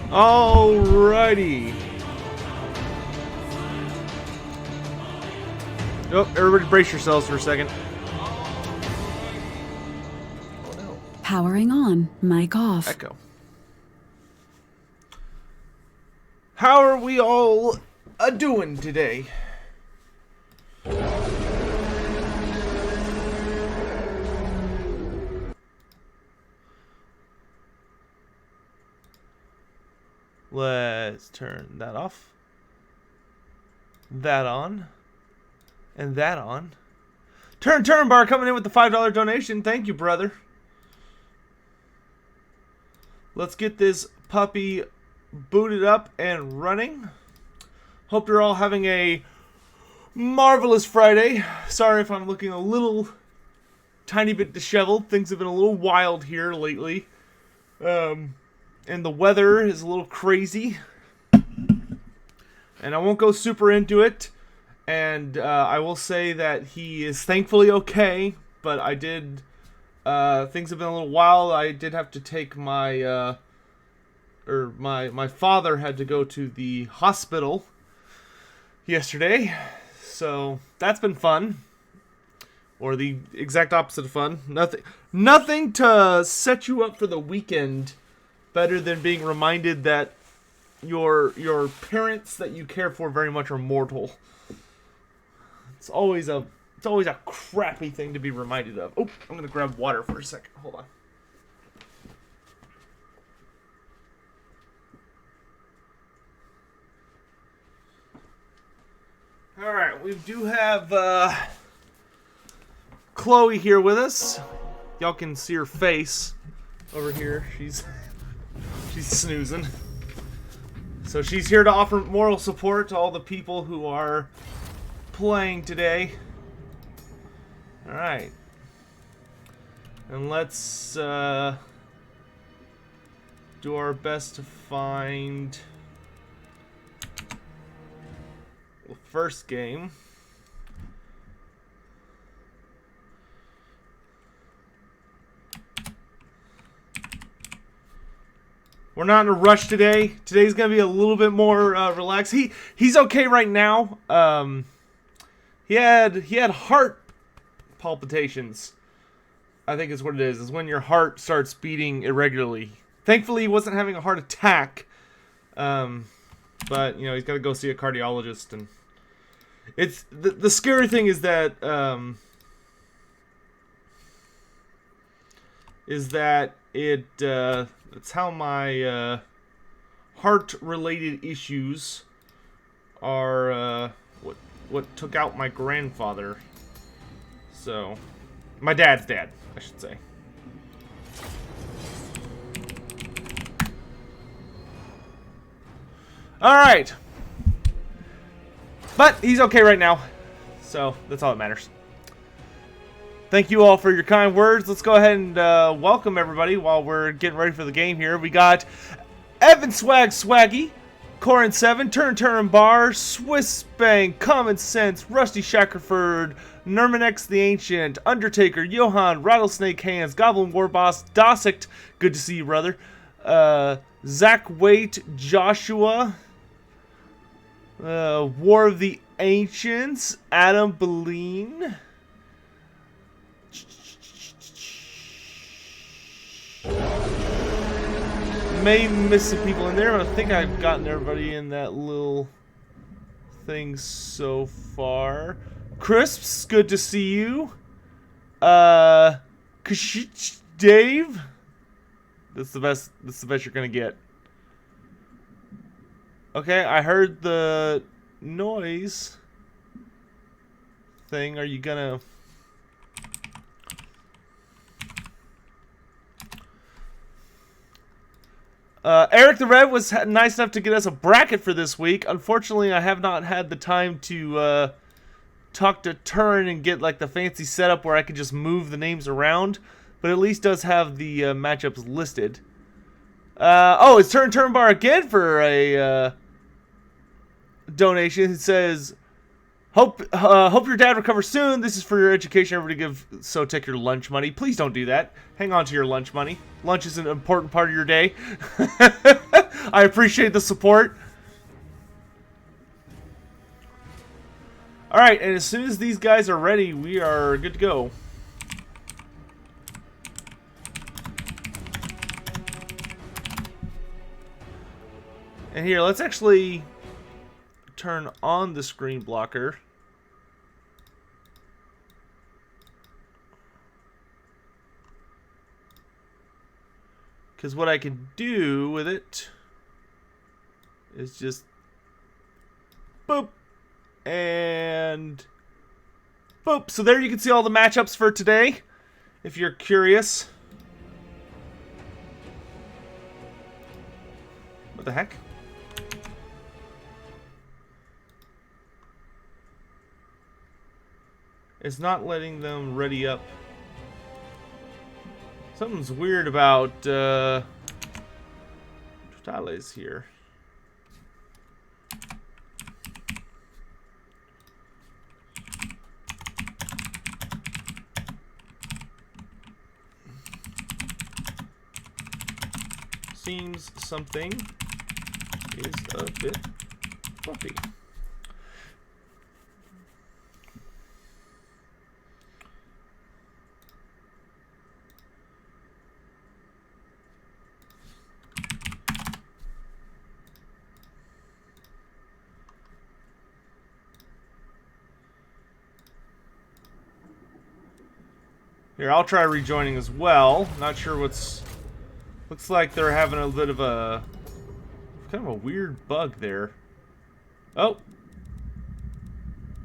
Alrighty. Oh, everybody brace yourselves for a second. Oh no. Powering on, mic off. Echo. How are we all doing today? Let's turn that off. That on. And that on. Turn Bar coming in with the $5 donation. Thank you, brother. Let's get this puppy booted up and running. Hope you're all having a marvelous Friday. Sorry if I'm looking a little tiny bit disheveled. Things have been a little wild here lately. And the weather is a little crazy. And I won't go super into it. And I will say that he is thankfully okay. But I did... things have been a little wild. I did have to take my... my father had to go to the hospital yesterday. So that's been fun. Or the exact opposite of fun. Nothing to set you up for the weekend better than being reminded that your parents that you care for very much are mortal. It's always a crappy thing to be reminded of. Oh, I'm gonna grab water for a second. Hold on. All right, we do have Chloe here with us. Y'all can see her face over here. She's snoozing. So she's here to offer moral support to all the people who are playing today. Alright. And let's do our best to find the first game. We're not in a rush today. Today's gonna be a little bit more relaxed. He's okay right now. He had heart palpitations. I think is what it is. Is when your heart starts beating irregularly. Thankfully, he wasn't having a heart attack. But you know he's got to go see a cardiologist, and it's the scary thing is that it's how my heart-related issues are what took out my grandfather. So, my dad's dad, I should say. Alright. But he's okay right now. So, that's all that matters. Thank you all for your kind words. Let's go ahead and welcome everybody while we're getting ready for the game here. We got Evan Swaggy, Corin 7, Turn Bar, Swiss Bang, Common Sense, Rusty Shackerford, Nermanex the Ancient, Undertaker, Johan, Rattlesnake Hands, Goblin Warboss, Dosict, good to see you, brother. Zach Waite, Joshua, War of the Ancients, Adam Beline. May miss some people in there, but I think I've gotten everybody in that little thing so far. Crisps, good to see you. Dave. That's the best you're gonna get. Okay, I heard the noise thing. Are you gonna... Eric the Red was nice enough to get us a bracket for this week. Unfortunately, I have not had the time to talk to Turn and get like the fancy setup where I could just move the names around, but at least does have the matchups listed. Oh, it's Turn Bar again for a donation. It says, hope your dad recovers soon. This is for your education. Everybody give Sotek your lunch money. Please don't do that. Hang on to your lunch money. Lunch is an important part of your day. I appreciate the support. Alright, and as soon as these guys are ready, we are good to go. And here, let's actually turn on the screen blocker. Because what I can do with it is just boop and boop. So there you can see all the matchups for today, if you're curious. What the heck? It's not letting them ready up. Something's weird about Totales here. Seems something is a bit bumpy. Here, I'll try rejoining as well. Not sure what's... Looks like they're having a bit of a... kind of a weird bug there. Oh!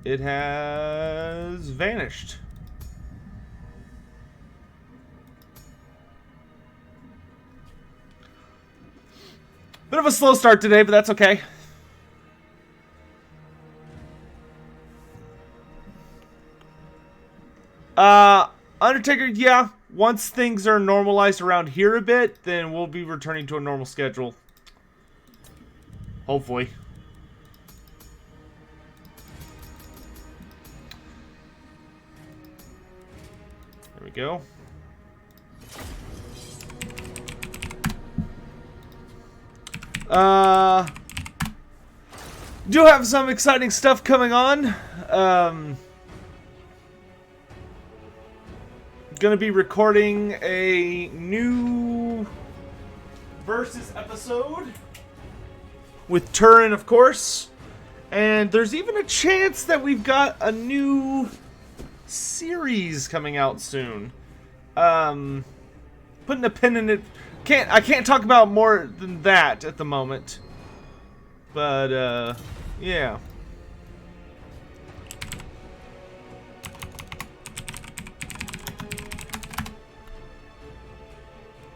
It has vanished. Bit of a slow start today, but that's okay. Undertaker, yeah. Once things are normalized around here a bit, then we'll be returning to a normal schedule. Hopefully. There we go. Do have some exciting stuff coming on. Gonna be recording a new Versus episode with Turin, of course, and there's even a chance that we've got a new series coming out soon. Putting a pin in it. I can't talk about more than that at the moment, but yeah.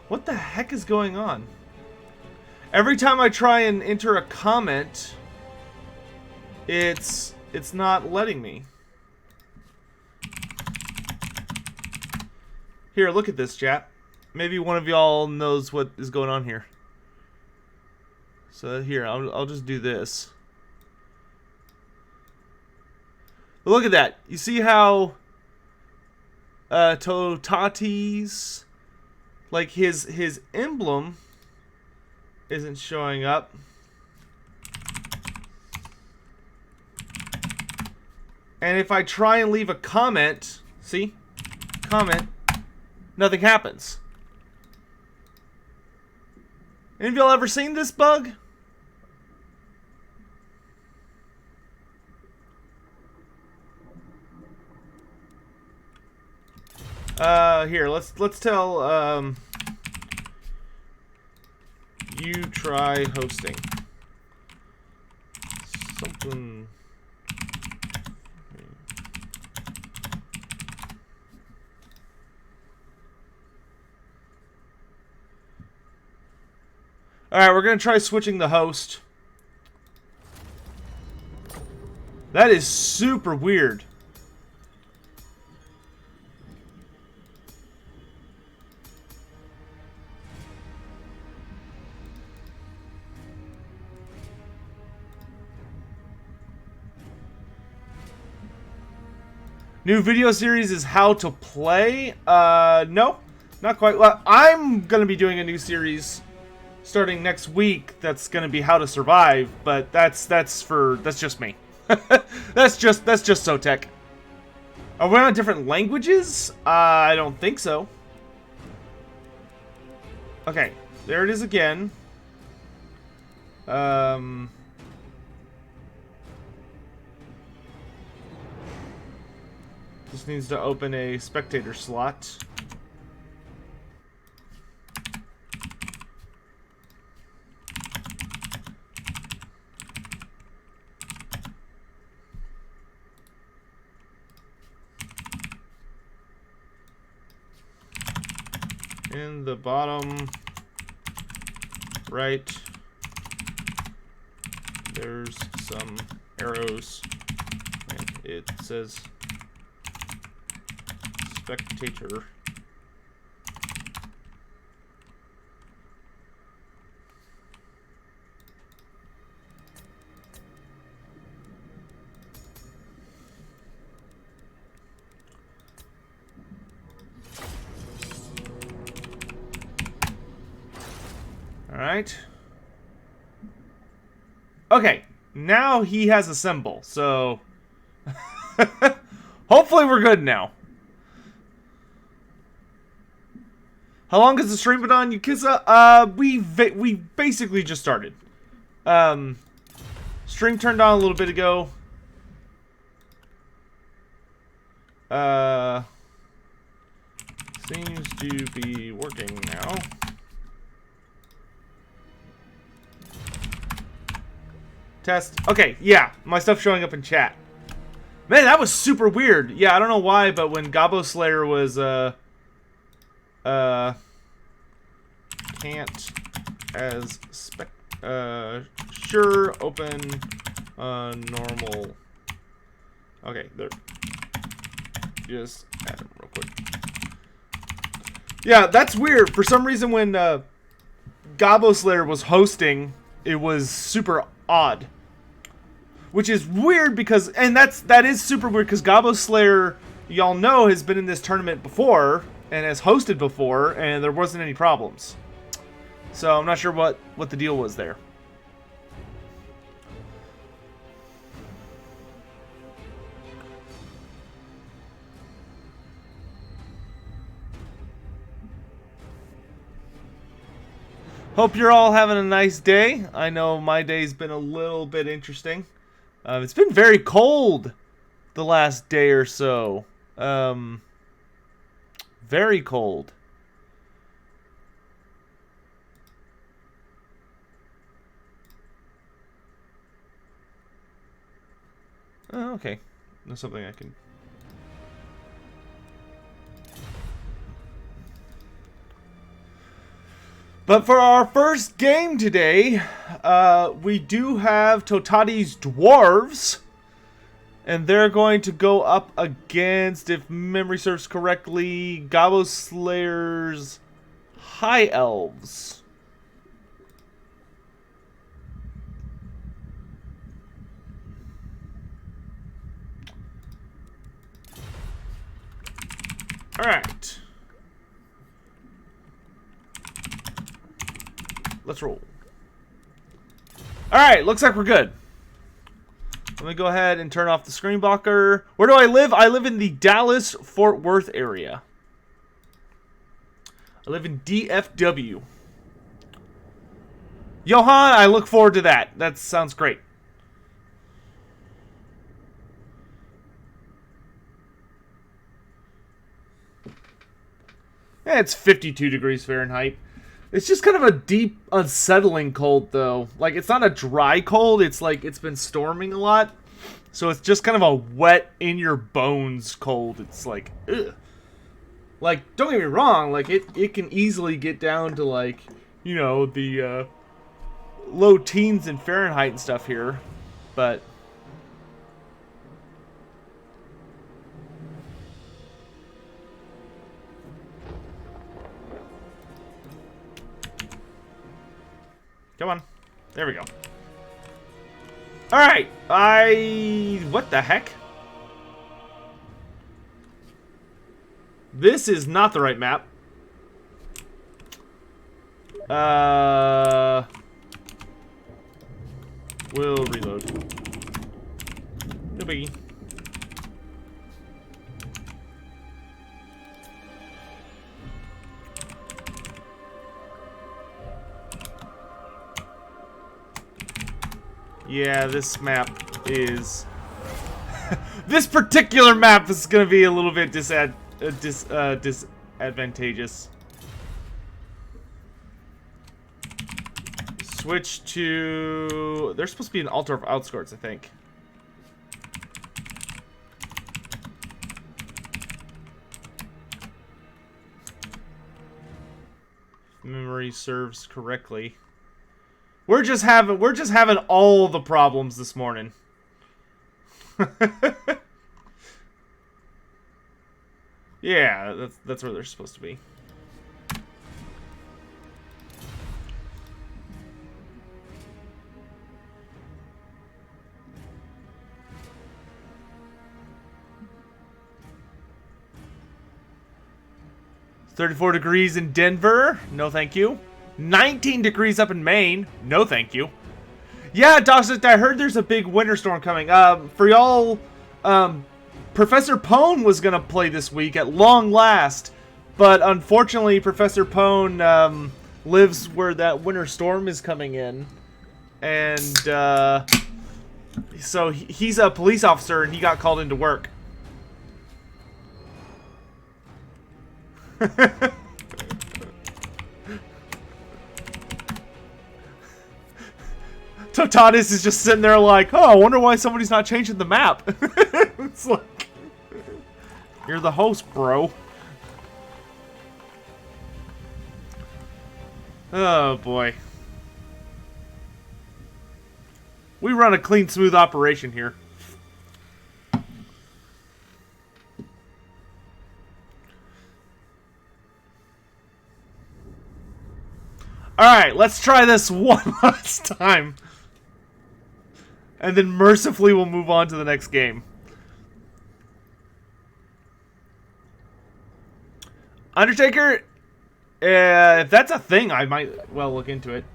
What the heck is going on? Every time I try and enter a comment, it's not letting me. Here, look at this, chat. Maybe one of y'all knows what is going on here. So here, I'll just do this. But look at that. You see how Totatis, like his emblem isn't showing up. And if I try and leave a comment, see? Comment, nothing happens. Any of y'all ever seen this bug? Here, let's tell you try hosting. Something. Alright, we're gonna try switching the host. That is super weird. New video series is how to play. No, not quite. Well, I'm gonna be doing a new series starting next week that's going to be how to survive, but that's just me. that's just SoTech. Are we on different languages? I don't think so. Okay, there it is again. Just needs to open a spectator slot. In the bottom right, there's some arrows, and it says spectator. Alright. Okay, now he has a symbol, so hopefully we're good now. How long has the stream been on, Yukisa? We basically just started. Stream turned on a little bit ago. Seems to be working now. Test. Okay, yeah, my stuff's showing up in chat. Man, that was super weird. Yeah, I don't know why, but when Gobbo Slayer was, can't as spec, sure, open, normal. Okay, there. Just add them real quick. Yeah, that's weird. For some reason, when, Gobbo Slayer was hosting, it was super odd. Which is weird because, and that is super weird because Gobbo Slayer, y'all know, has been in this tournament before and has hosted before, and there wasn't any problems. So I'm not sure what the deal was there. Hope you're all having a nice day. I know my day's been a little bit interesting. It's been very cold the last day or so. Very cold. Oh, okay. That's something I can... But for our first game today, we do have Totati's Dwarves. And they're going to go up against, if memory serves correctly, Gobbo Slayer's High Elves. Alright. Let's roll. Alright, looks like we're good. Let me go ahead and turn off the screen blocker. Where do I live? I live in the Dallas-Fort Worth area. I live in DFW. Johan, I look forward to that. That sounds great. Yeah, it's 52 degrees Fahrenheit. It's just kind of a deep, unsettling cold, though. Like, it's not a dry cold. It's like it's been storming a lot. So it's just kind of a wet, in-your-bones cold. It's like, ugh. Like, don't get me wrong. Like, it can easily get down to, like, you know, the low teens in Fahrenheit and stuff here. But... Come on. There we go. Alright. What the heck? This is not the right map. We'll reload. No biggie. Yeah, this map is... this particular map is going to be a little bit disadvantageous. Switch to... There's supposed to be an altar of outskirts, I think. If memory serves correctly. We're just having all the problems this morning. Yeah, that's where they're supposed to be. It's 34 degrees in Denver. No, thank you. 19 degrees up in Maine. No, thank you. Yeah, Dawson, I heard there's a big winter storm coming. For y'all, Professor Pone was going to play this week at long last. But unfortunately, Professor Pone lives where that winter storm is coming in. And so he's a police officer and he got called into work. Totanis is just sitting there like, oh, I wonder why somebody's not changing the map. It's like, you're the host, bro. Oh, boy. We run a clean, smooth operation here. Alright, let's try this one last time. And then mercifully we'll move on to the next game. Undertaker, if that's a thing, I might well look into it.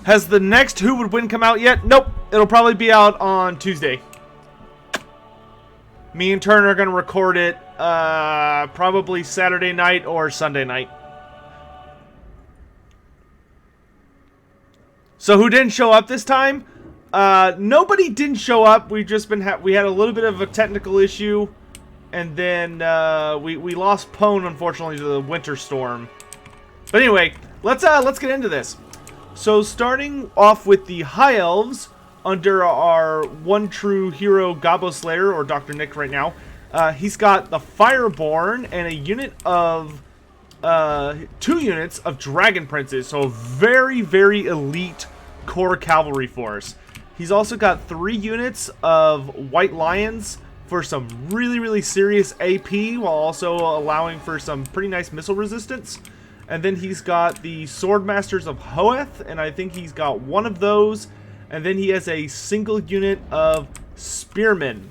Has the next Who Would Win come out yet? Nope. It'll probably be out on Tuesday. Me and Turner are going to record it probably Saturday night or Sunday night. So who didn't show up this time? Nobody didn't show up. We've just been we had a little bit of a technical issue, and then we lost Pone unfortunately to the winter storm. But anyway, let's get into this. So starting off with the High Elves, under our one true hero Gobbo Slayer, or Dr. Nick right now, he's got the Fireborn and a unit of 2 units of Dragon Princes, so a very, very elite core cavalry force. He's also got 3 units of White Lions for some really, really serious AP, while also allowing for some pretty nice missile resistance. And then he's got the Swordmasters of Hoeth, and I think he's got 1 of those. And then he has a single unit of Spearmen.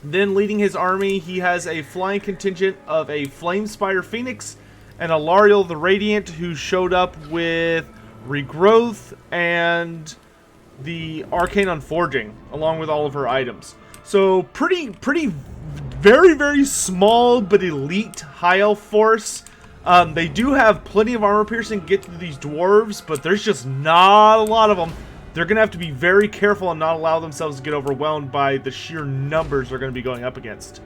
Then leading his army, he has a flying contingent of a Flamespire Phoenix and a Lariel the Radiant, who showed up with Regrowth and the Arcane Unforging, along with all of her items. So pretty very, very small but elite High Elf force. They do have plenty of armor piercing to get to these dwarves, but there's just not a lot of them. They're going to have to be very careful and not allow themselves to get overwhelmed by the sheer numbers they're going to be going up against.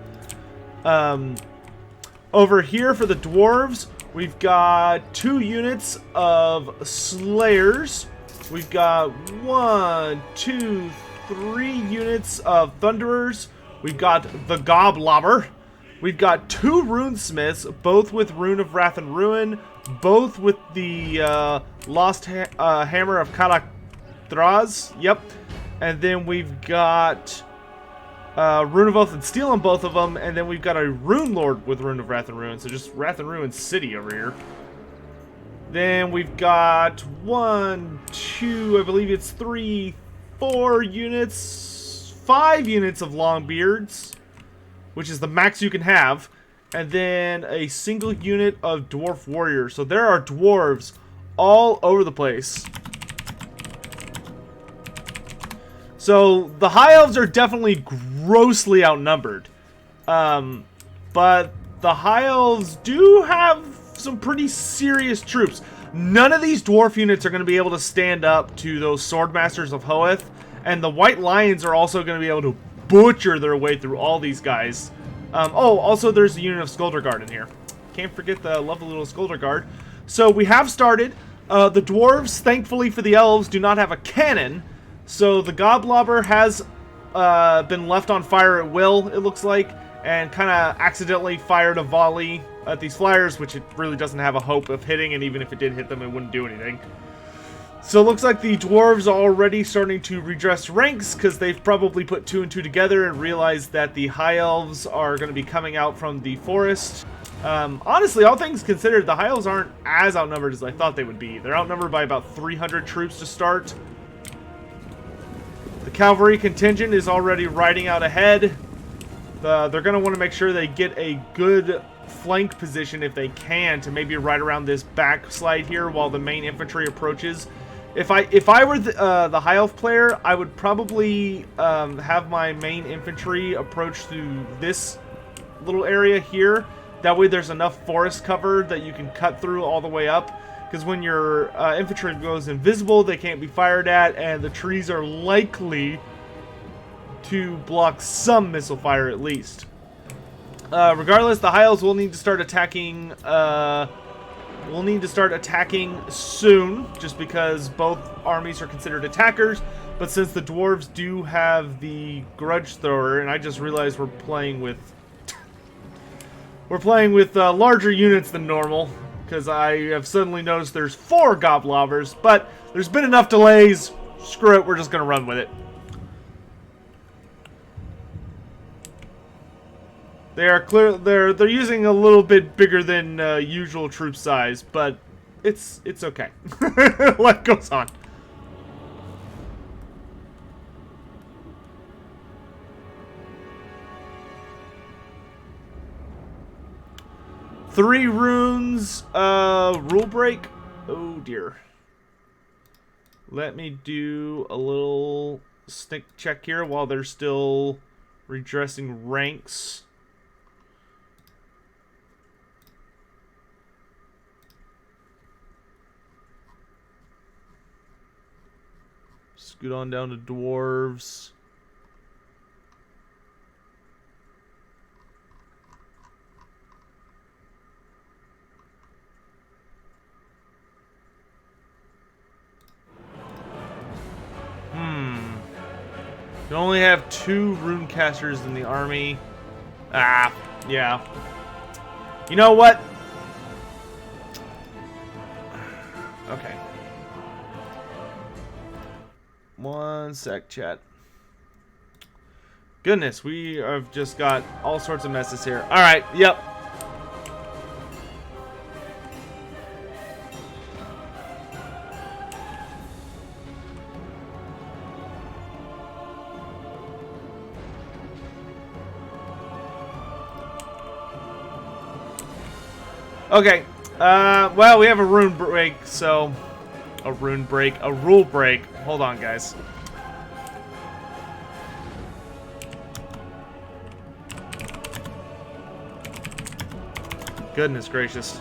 Over here for the dwarves, we've got 2 units of Slayers. We've got 1, 2, 3 units of Thunderers. We've got the Goblobber. We've got 2 Runesmiths, both with Rune of Wrath and Ruin, both with the Lost Hammer of Kalathdraz. Yep. And then we've got Rune of Oath and Steel on both of them, and then we've got a Rune Lord with Rune of Wrath and Ruin, so just Wrath and Ruin City over here. Then we've got 1, 2, I believe it's 3, 4 units, 5 units of Longbeards, which is the max you can have, and then a single unit of Dwarf Warriors. So there are Dwarves all over the place. So the High Elves are definitely grossly outnumbered. But the High Elves do have some pretty serious troops. None of these Dwarf units are going to be able to stand up to those Swordmasters of Hoeth. And the White Lions are also going to be able to butcher their way through all these guys. Oh, also there's a unit of Skulder Guard in here. Can't forget the lovely little Skulder Guard. So we have started. The Dwarves, thankfully for the Elves, do not have a cannon. So the Goblobber has been left on fire at will, it looks like, and kind of accidentally fired a volley at these flyers, which it really doesn't have a hope of hitting, and even if it did hit them, it wouldn't do anything. So it looks like the Dwarves are already starting to redress ranks, because they've probably put 2 and 2 together and realized that the High Elves are going to be coming out from the forest. Honestly, all things considered, the High Elves aren't as outnumbered as I thought they would be. They're outnumbered by about 300 troops to start. The cavalry contingent is already riding out ahead. They're going to want to make sure they get a good flank position if they can to maybe right around this backslide here while the main infantry approaches. If I were the High Elf player, I would probably have my main infantry approach through this little area here. That way there's enough forest cover that you can cut through all the way up. Because when your infantry goes invisible, they can't be fired at, and the trees are likely to block some missile fire at least. Regardless, the High Elves will need to start attacking. We'll need to start attacking soon, just because both armies are considered attackers. But since the Dwarves do have the Grudge Thrower, and I just realized we're playing with larger units than normal. Because I have suddenly noticed there's 4 Goblobbers, but there's been enough delays. Screw it, we're just going to run with it. They are clear. They're using a little bit bigger than usual troop size, but it's okay. Life goes on. Three runes, rule break. Oh dear. Let me do a little sneak check here while they're still redressing ranks. Scoot on down to Dwarves. You only have 2 runecasters in the army. Ah, yeah. You know what? Okay. One sec, chat. Goodness, we have just got all sorts of messes here. Alright, yep. Okay, well, we have a rune break, so... A rune break, a rule break. Hold on, guys. Goodness gracious.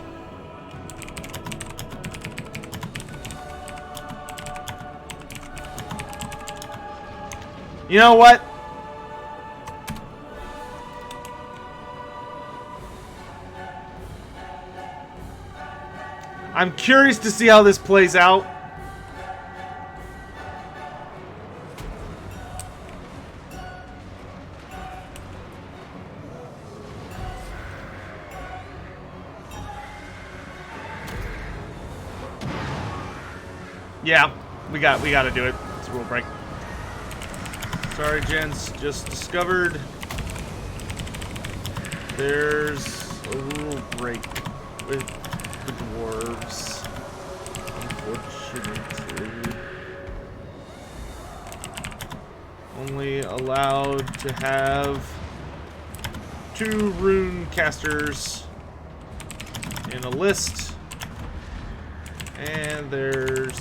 You know what? I'm curious to see how this plays out. Yeah, we got to do it. It's a rule break. Sorry, gents. Just discovered there's a rule break with the Dwarves. Unfortunately. Only allowed to have 2 rune casters in a list. And there's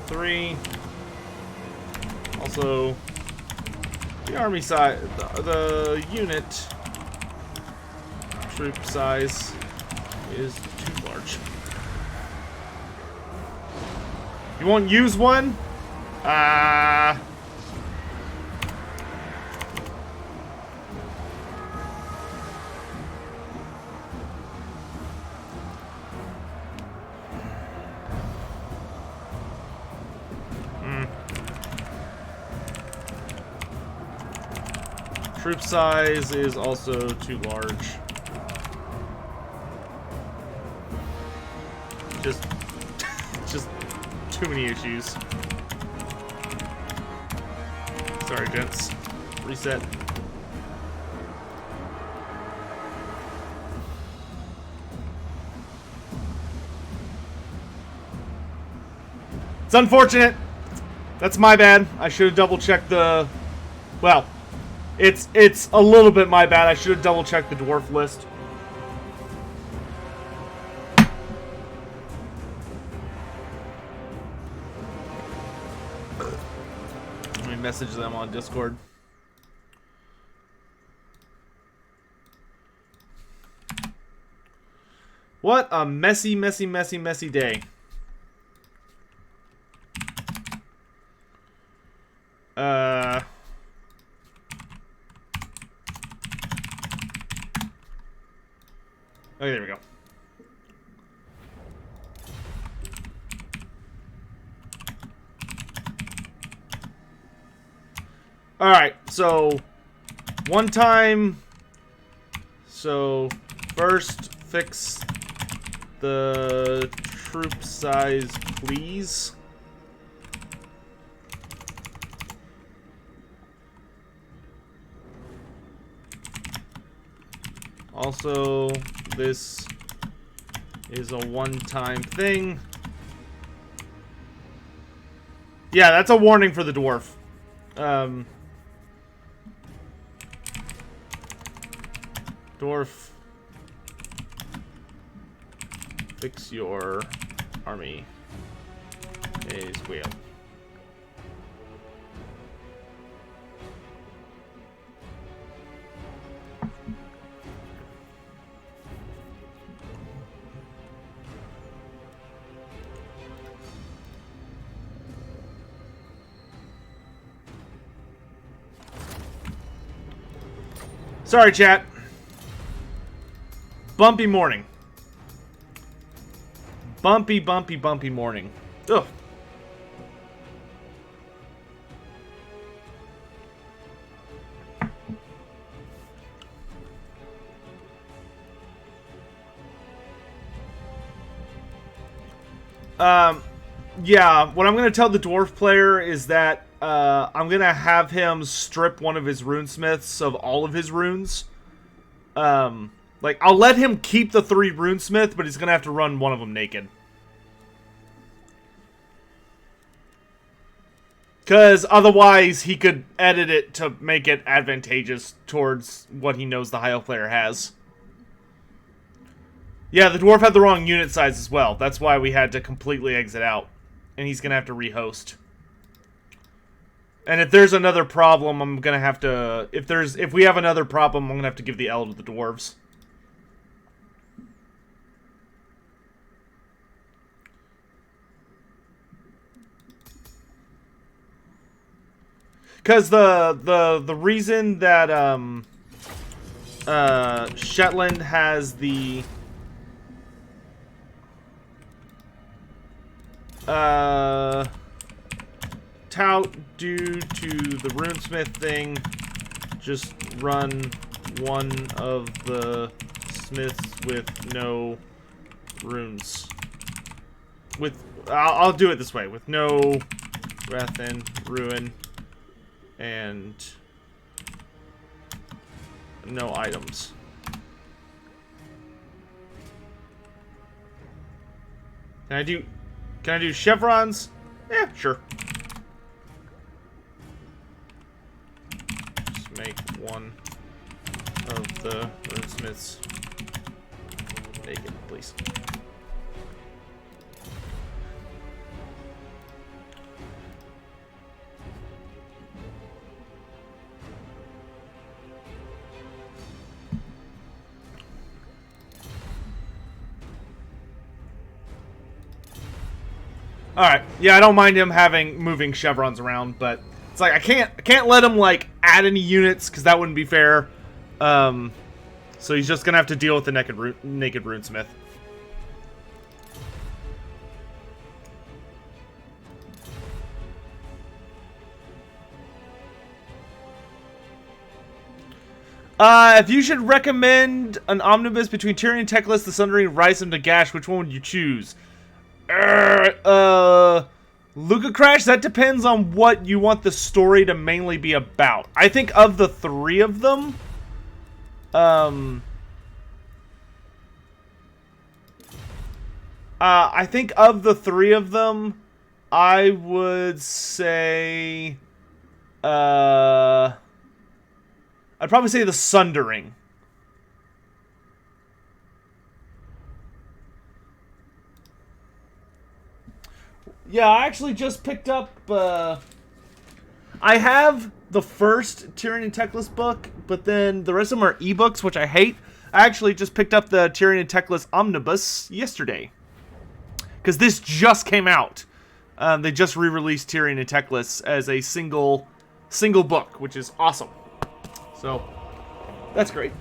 3. Also, the army size, the unit troop size is too large. You won't use one? Troop size is also too large. Just too many issues. Sorry, gents. Reset. It's unfortunate. That's my bad. I should have double-checked the... Well, it's a little bit my bad. I should have double-checked the dwarf list. Let me message them on Discord. What a messy, messy, messy, messy day. Okay, there we go. Alright, so one time. So first fix the troop size, please. Also, this is a one-time thing. Yeah, that's a warning for the dwarf. Dwarf, fix your army as well. Sorry, chat. Bumpy morning. Bumpy, bumpy, bumpy morning. Ugh. Yeah, what I'm going to tell the dwarf player is that I'm going to have him strip one of his runesmiths of all of his runes. Like, I'll let him keep the 3 runesmith, but he's going to have to run one of them naked. Because otherwise, he could edit it to make it advantageous towards what he knows the high elf player has. Yeah, the dwarf had the wrong unit size as well. That's why we had to completely exit out. And he's going to have to rehost. And if there's another problem, I'm going to have to... If we have another problem, I'm going to have to give the L to the dwarves. Because the reason that Shetland has the tout due to the runesmith thing, just run one of the smiths with no runes. I'll do it this way, with no wrath and ruin and no items. Can I do chevrons? Yeah, sure. one of the runesmiths naked, please. All right, yeah, I don't mind him moving chevrons around, but it's like I can't let him like add any units because that wouldn't be fair. So he's just gonna have to deal with the naked runesmith. If you should recommend an omnibus between Tyrion, Teclis, The Sundering, Rise and Nagash, which one would you choose? Luca Crash, that depends on what you want the story to mainly be about. I think of the three of them, I would say, I'd probably say The Sundering. Yeah, I actually just picked up, I have the first Tyrion and Teclis book, but then the rest of them are ebooks, which I hate. I actually just picked up the Tyrion and Teclis Omnibus yesterday. Because this just came out. They just re-released Tyrion and Teclis as a single book, which is awesome. So, that's great.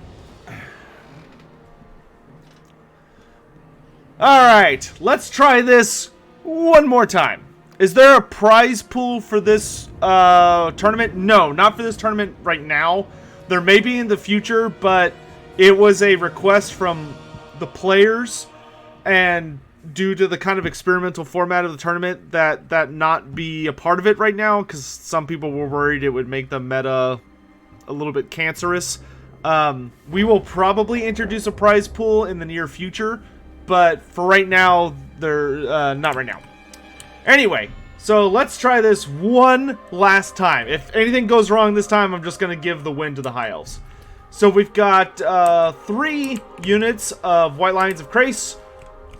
Alright, let's try this one more time. Is there a prize pool for this tournament? No, not for this tournament right now. There may be in the future, but it was a request from the players, and due to the kind of experimental format of the tournament, that not be a part of it right now, because some people were worried it would make the meta a little bit cancerous. We will probably introduce a prize pool in the near future, but for right now, they're not right now. Anyway, so let's try this one last time. If anything goes wrong this time, I'm just going to give the win to the High Elves. So we've got 3 units of White Lions of Crace,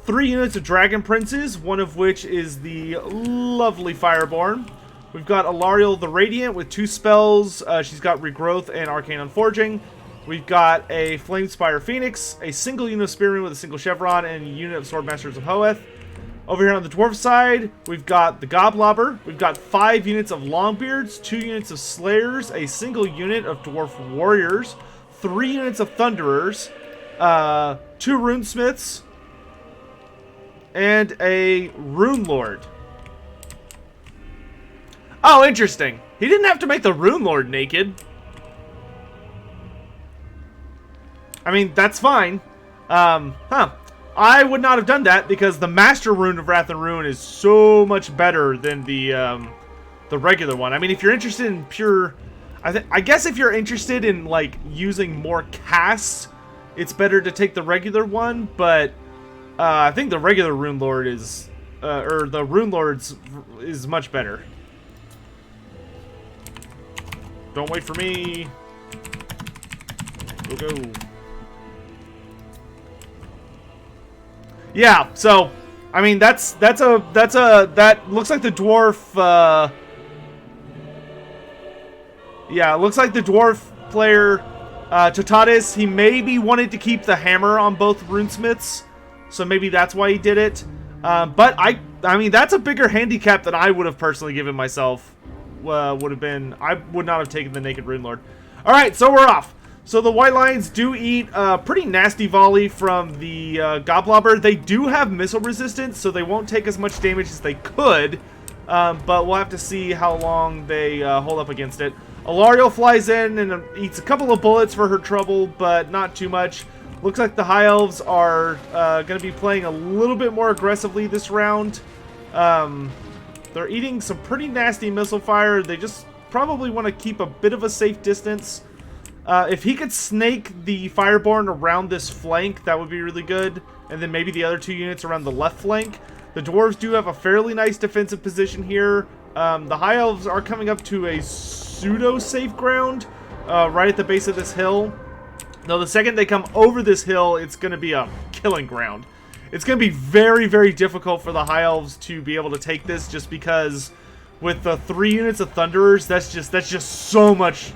3 units of Dragon Princes, one of which is the lovely Fireborn. We've got Alariel the Radiant with 2 spells. She's got Regrowth and Arcane Unforging. We've got a Flamespire Phoenix, a single unit of Spearmen with a single Chevron, and a unit of Swordmasters of Hoeth. Over here on the Dwarf side, we've got the Goblobber. We've got 5 units of Longbeards, 2 units of Slayers, a single unit of Dwarf Warriors, 3 units of Thunderers, 2 Runesmiths, and a Rune Lord. Oh, interesting. He didn't have to make the Rune Lord naked. I mean, that's fine. I would not have done that because the Master Rune of Wrath and Ruin is so much better than the regular one. I mean, if you're interested in pure... I guess if you're interested in, like, using more casts, it's better to take the regular one, but I think the regular Rune Lord is... or the Rune Lord's is much better. Don't wait for me. Go. Yeah, so I mean that looks like the dwarf yeah, it looks like the dwarf player Totatis, he maybe wanted to keep the hammer on both runesmiths, so maybe that's why he did it. But I mean that's a bigger handicap than I would have personally given myself. Would have been, I would not have taken the naked rune lord. All right, so we're off. So the White Lions do eat a pretty nasty volley from the Goblobber. They do have missile resistance, so they won't take as much damage as they could. But we'll have to see how long they hold up against it. Alariel flies in and eats a couple of bullets for her trouble, but not too much. Looks like the High Elves are going to be playing a little bit more aggressively this round. They're eating some pretty nasty missile fire. They just probably want to keep a bit of a safe distance. If he could snake the Fireborn around this flank, that would be really good. And then maybe the other 2 units around the left flank. The Dwarves do have a fairly nice defensive position here. The High Elves are coming up to a pseudo-safe ground. right at the base of this hill. Now, the second they come over this hill, it's going to be a killing ground. It's going to be very, very difficult for the High Elves to be able to take this, just because with the 3 units of Thunderers, that's just so much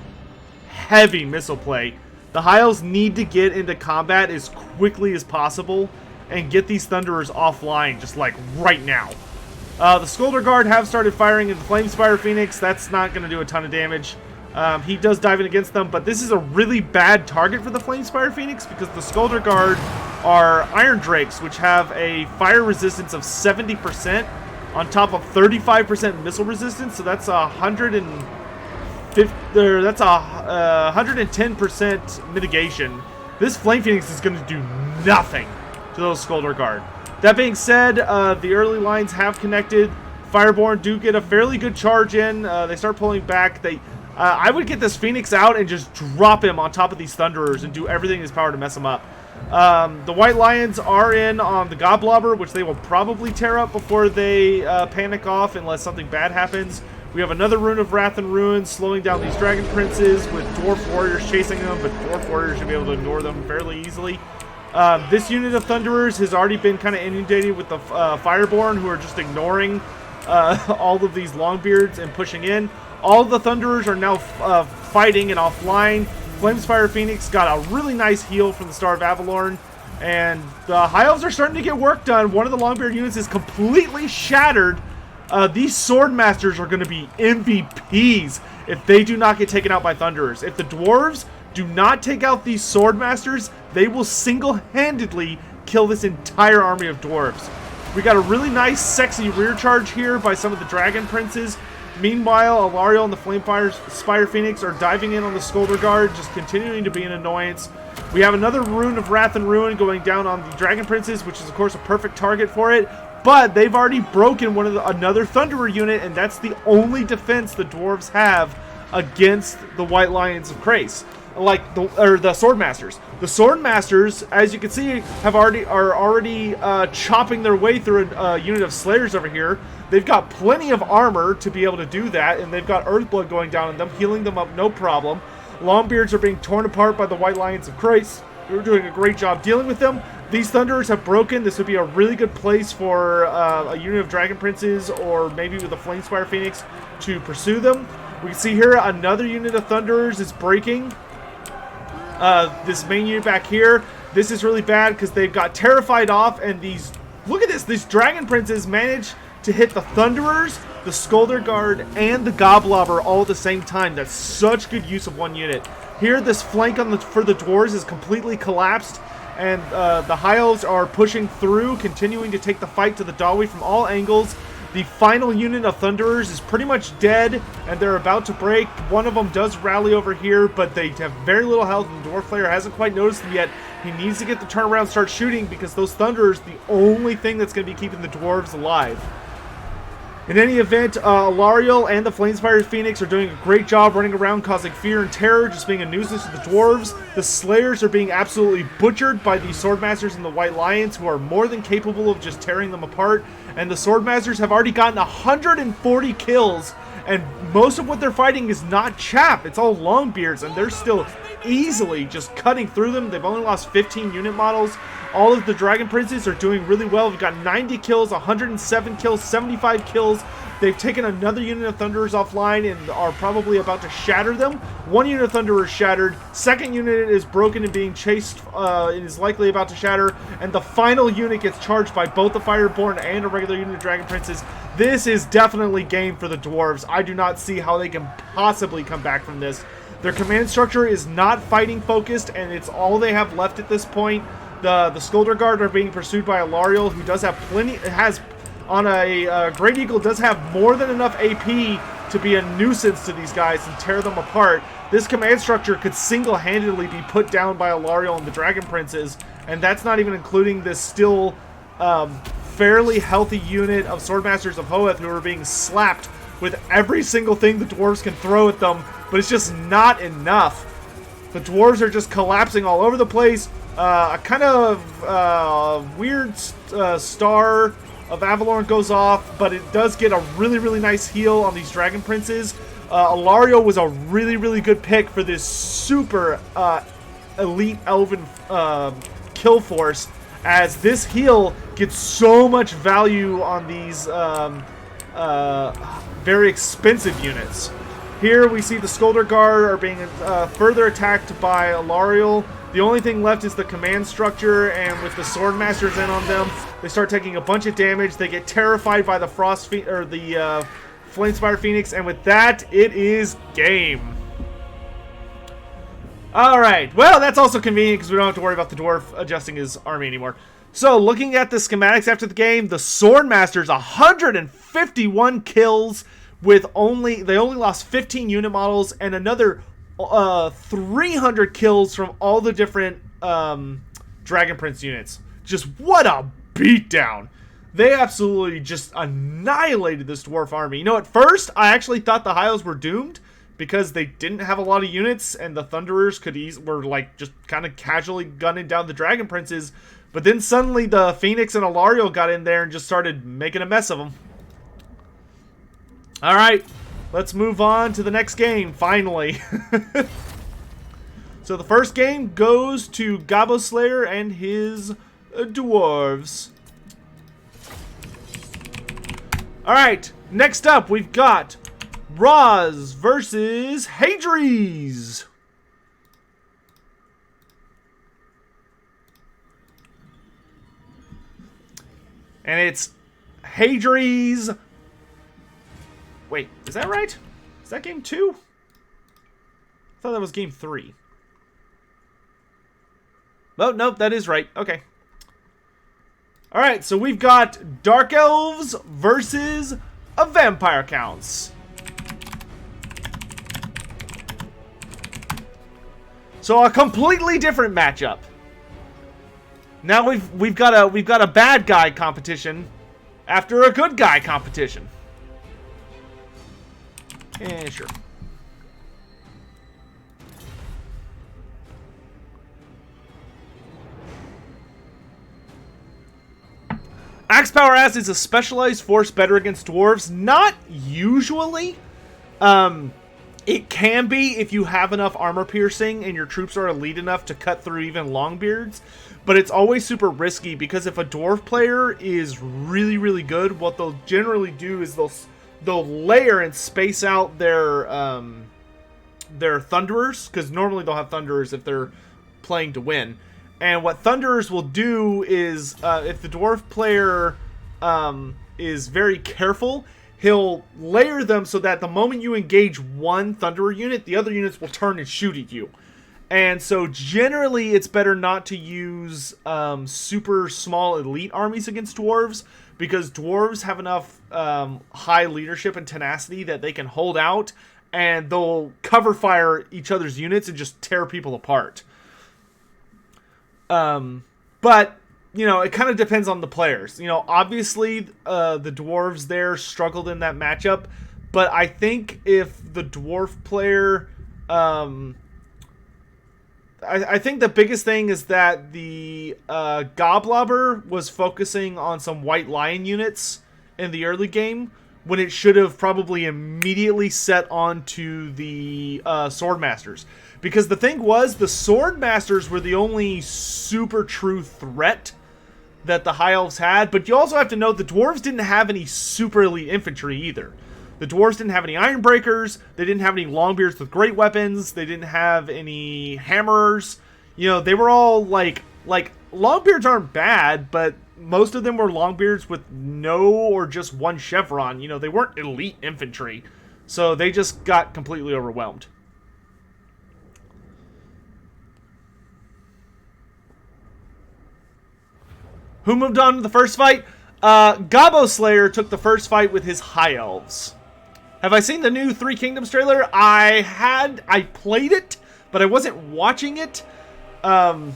heavy missile play. The High Elves need to get into combat as quickly as possible and get these Thunderers offline, just like right now. The Scolder Guard have started firing into Flamespire Phoenix. That's not going to do a ton of damage. He does dive in against them, but this is a really bad target for the Flamespire Phoenix because the Scolder Guard are Iron Drakes, which have a fire resistance of 70% on top of 35% missile resistance. So that's 110% mitigation. This Flame Phoenix is going to do nothing to those Scolder Guard. That being said, the early lines have connected. Fireborn do get a fairly good charge in. They start pulling back. I would get this Phoenix out and just drop him on top of these Thunderers and do everything in his power to mess him up. The White Lions are in on the Godblobber, which they will probably tear up before they panic off unless something bad happens. We have another Rune of Wrath and Ruin slowing down these Dragon Princes with Dwarf Warriors chasing them, but Dwarf Warriors should be able to ignore them fairly easily. This unit of Thunderers has already been kind of inundated with the Fireborn, who are just ignoring all of these Longbeards and pushing in. All of the Thunderers are now fighting and offline. Flamespire Phoenix got a really nice heal from the Star of Avalorn, and the High Elves are starting to get work done. One of the Longbeard units is completely shattered. These Swordmasters are going to be MVPs if they do not get taken out by Thunderers. If the Dwarves do not take out these Swordmasters, they will single-handedly kill this entire army of Dwarves. We got a really nice, sexy rear charge here by some of the Dragon Princes. Meanwhile, Alariel and the Flamespire Phoenix are diving in on the Scolder Guard, just continuing to be an annoyance. We have another Rune of Wrath and Ruin going down on the Dragon Princes, which is, of course, a perfect target for it. But they've already broken another Thunderer unit, and that's the only defense the Dwarves have against the White Lions of Krace. Like the Swordmasters. The Swordmasters, as you can see, are already chopping their way through a unit of Slayers over here. They've got plenty of armor to be able to do that, and they've got Earthblood going down on them, healing them up no problem. Longbeards are being torn apart by the White Lions of Krace. They're doing a great job dealing with them. These Thunderers have broken. This would be a really good place for a unit of Dragon Princes, or maybe with a Flamespire Phoenix, to pursue them. We can see here another unit of Thunderers is breaking. This main unit back here, this is really bad because they've got Terrified off, and look at this, these Dragon Princes manage to hit the Thunderers, the Scolder Guard, and the Godblobber all at the same time. That's such good use of one unit. Here, this flank for the Dwarves is completely collapsed, and the High Elves are pushing through, continuing to take the fight to the Dawi from all angles. The final unit of Thunderers is pretty much dead, and they're about to break. One of them does rally over here, but they have very little health, and the Dwarf Player hasn't quite noticed them yet. He needs to get the turnaround and start shooting, because those Thunderers are the only thing that's going to be keeping the Dwarves alive. In any event, Alariel and the Flamespire Phoenix are doing a great job running around, causing fear and terror, just being a nuisance to the Dwarves. The Slayers are being absolutely butchered by the Swordmasters and the White Lions, who are more than capable of just tearing them apart. And the Swordmasters have already gotten 140 kills, and most of what they're fighting is not chaff. It's all Longbeards, and they're still easily just cutting through them. They've only lost 15 unit models. All of the Dragon Princes are doing really well. We've got 90 kills, 107 kills, 75 kills. They've taken another unit of Thunderers offline and are probably about to shatter them. One unit of Thunderers shattered. Second unit is broken and being chased and is likely about to shatter. And the final unit gets charged by both the Fireborn and a regular unit of Dragon Princes. This is definitely game for the Dwarves. I do not see how they can possibly come back from this. Their command structure is not fighting focused, and it's all they have left at this point. The Scolder Guard are being pursued by Alariel, who does have on a Great Eagle, does have more than enough AP to be a nuisance to these guys and tear them apart. This command structure could single-handedly be put down by Alariel and the Dragon Princes, and that's not even including this still fairly healthy unit of Swordmasters of Hoeth, who are being slapped with every single thing the Dwarves can throw at them, but it's just not enough. The Dwarves are just collapsing all over the place. A kind of weird Star of Avalorn goes off, but it does get a really, really nice heal on these Dragon Princes. Alario was a really, really good pick for this super elite elven kill force, as this heal gets so much value on these very expensive units. Here we see the Skulder Guard are being further attacked by Alariel. The only thing left is the command structure, and with the Swordmasters in on them, they start taking a bunch of damage. They get terrified by the Flamespire Phoenix, and with that, it is game. Alright, well, that's also convenient because we don't have to worry about the Dwarf adjusting his army anymore. So, looking at the schematics after the game, the Swordmasters, 151 kills with they only lost 15 unit models, and another 300 kills from all the different Dragon Prince units. Just what a beatdown. They absolutely just annihilated this Dwarf army. You know, at first, I actually thought the High Elves were doomed because they didn't have a lot of units, and the Thunderers were like just kind of casually gunning down the Dragon Princes. But then suddenly the Phoenix and Alariel got in there and just started making a mess of them. Alright, let's move on to the next game, finally. So the first game goes to Gobbo Slayer and his Dwarves. Alright, next up we've got Roz versus Hadries. And it's Hadries. Wait, is that right? Is that game 2? I thought that was game 3. Oh, nope, that is right. Okay. Alright, so we've got Dark Elves versus a Vampire Counts. So a completely different matchup. Now we've got a bad guy competition after a good guy competition. Sure. Axe Power Ass is a specialized force better against dwarves. Not usually. It can be if you have enough armor piercing and your troops are elite enough to cut through even Longbeards. But it's always super risky because if a dwarf player is really, really good, what they'll generally do is they'll layer and space out their Thunderers, because normally they'll have Thunderers if they're playing to win. And what Thunderers will do is, if the dwarf player is very careful, he'll layer them so that the moment you engage one Thunderer unit, the other units will turn and shoot at you. And so generally it's better not to use super small elite armies against dwarves, because dwarves have enough high leadership and tenacity that they can hold out, and they'll cover fire each other's units and just tear people apart. But, you know, it kind of depends on the players. You know, obviously the dwarves there struggled in that matchup, but I think if the dwarf player... I think the biggest thing is that the Goblobber was focusing on some White Lion units in the early game, when it should have probably immediately set on to the Swordmasters. Because the thing was, the Swordmasters were the only super true threat that the High Elves had, but you also have to know the Dwarves didn't have any super elite infantry either. The Dwarves didn't have any Ironbreakers, they didn't have any Longbeards with great weapons, they didn't have any Hammerers. You know, they were all like Longbeards aren't bad, but most of them were Longbeards with no or just one chevron. You know, they weren't elite infantry, so they just got completely overwhelmed. Who moved on to the first fight? Gobbo Slayer took the first fight with his High Elves. Have I seen the new Three Kingdoms trailer? I played it, but I wasn't watching it. I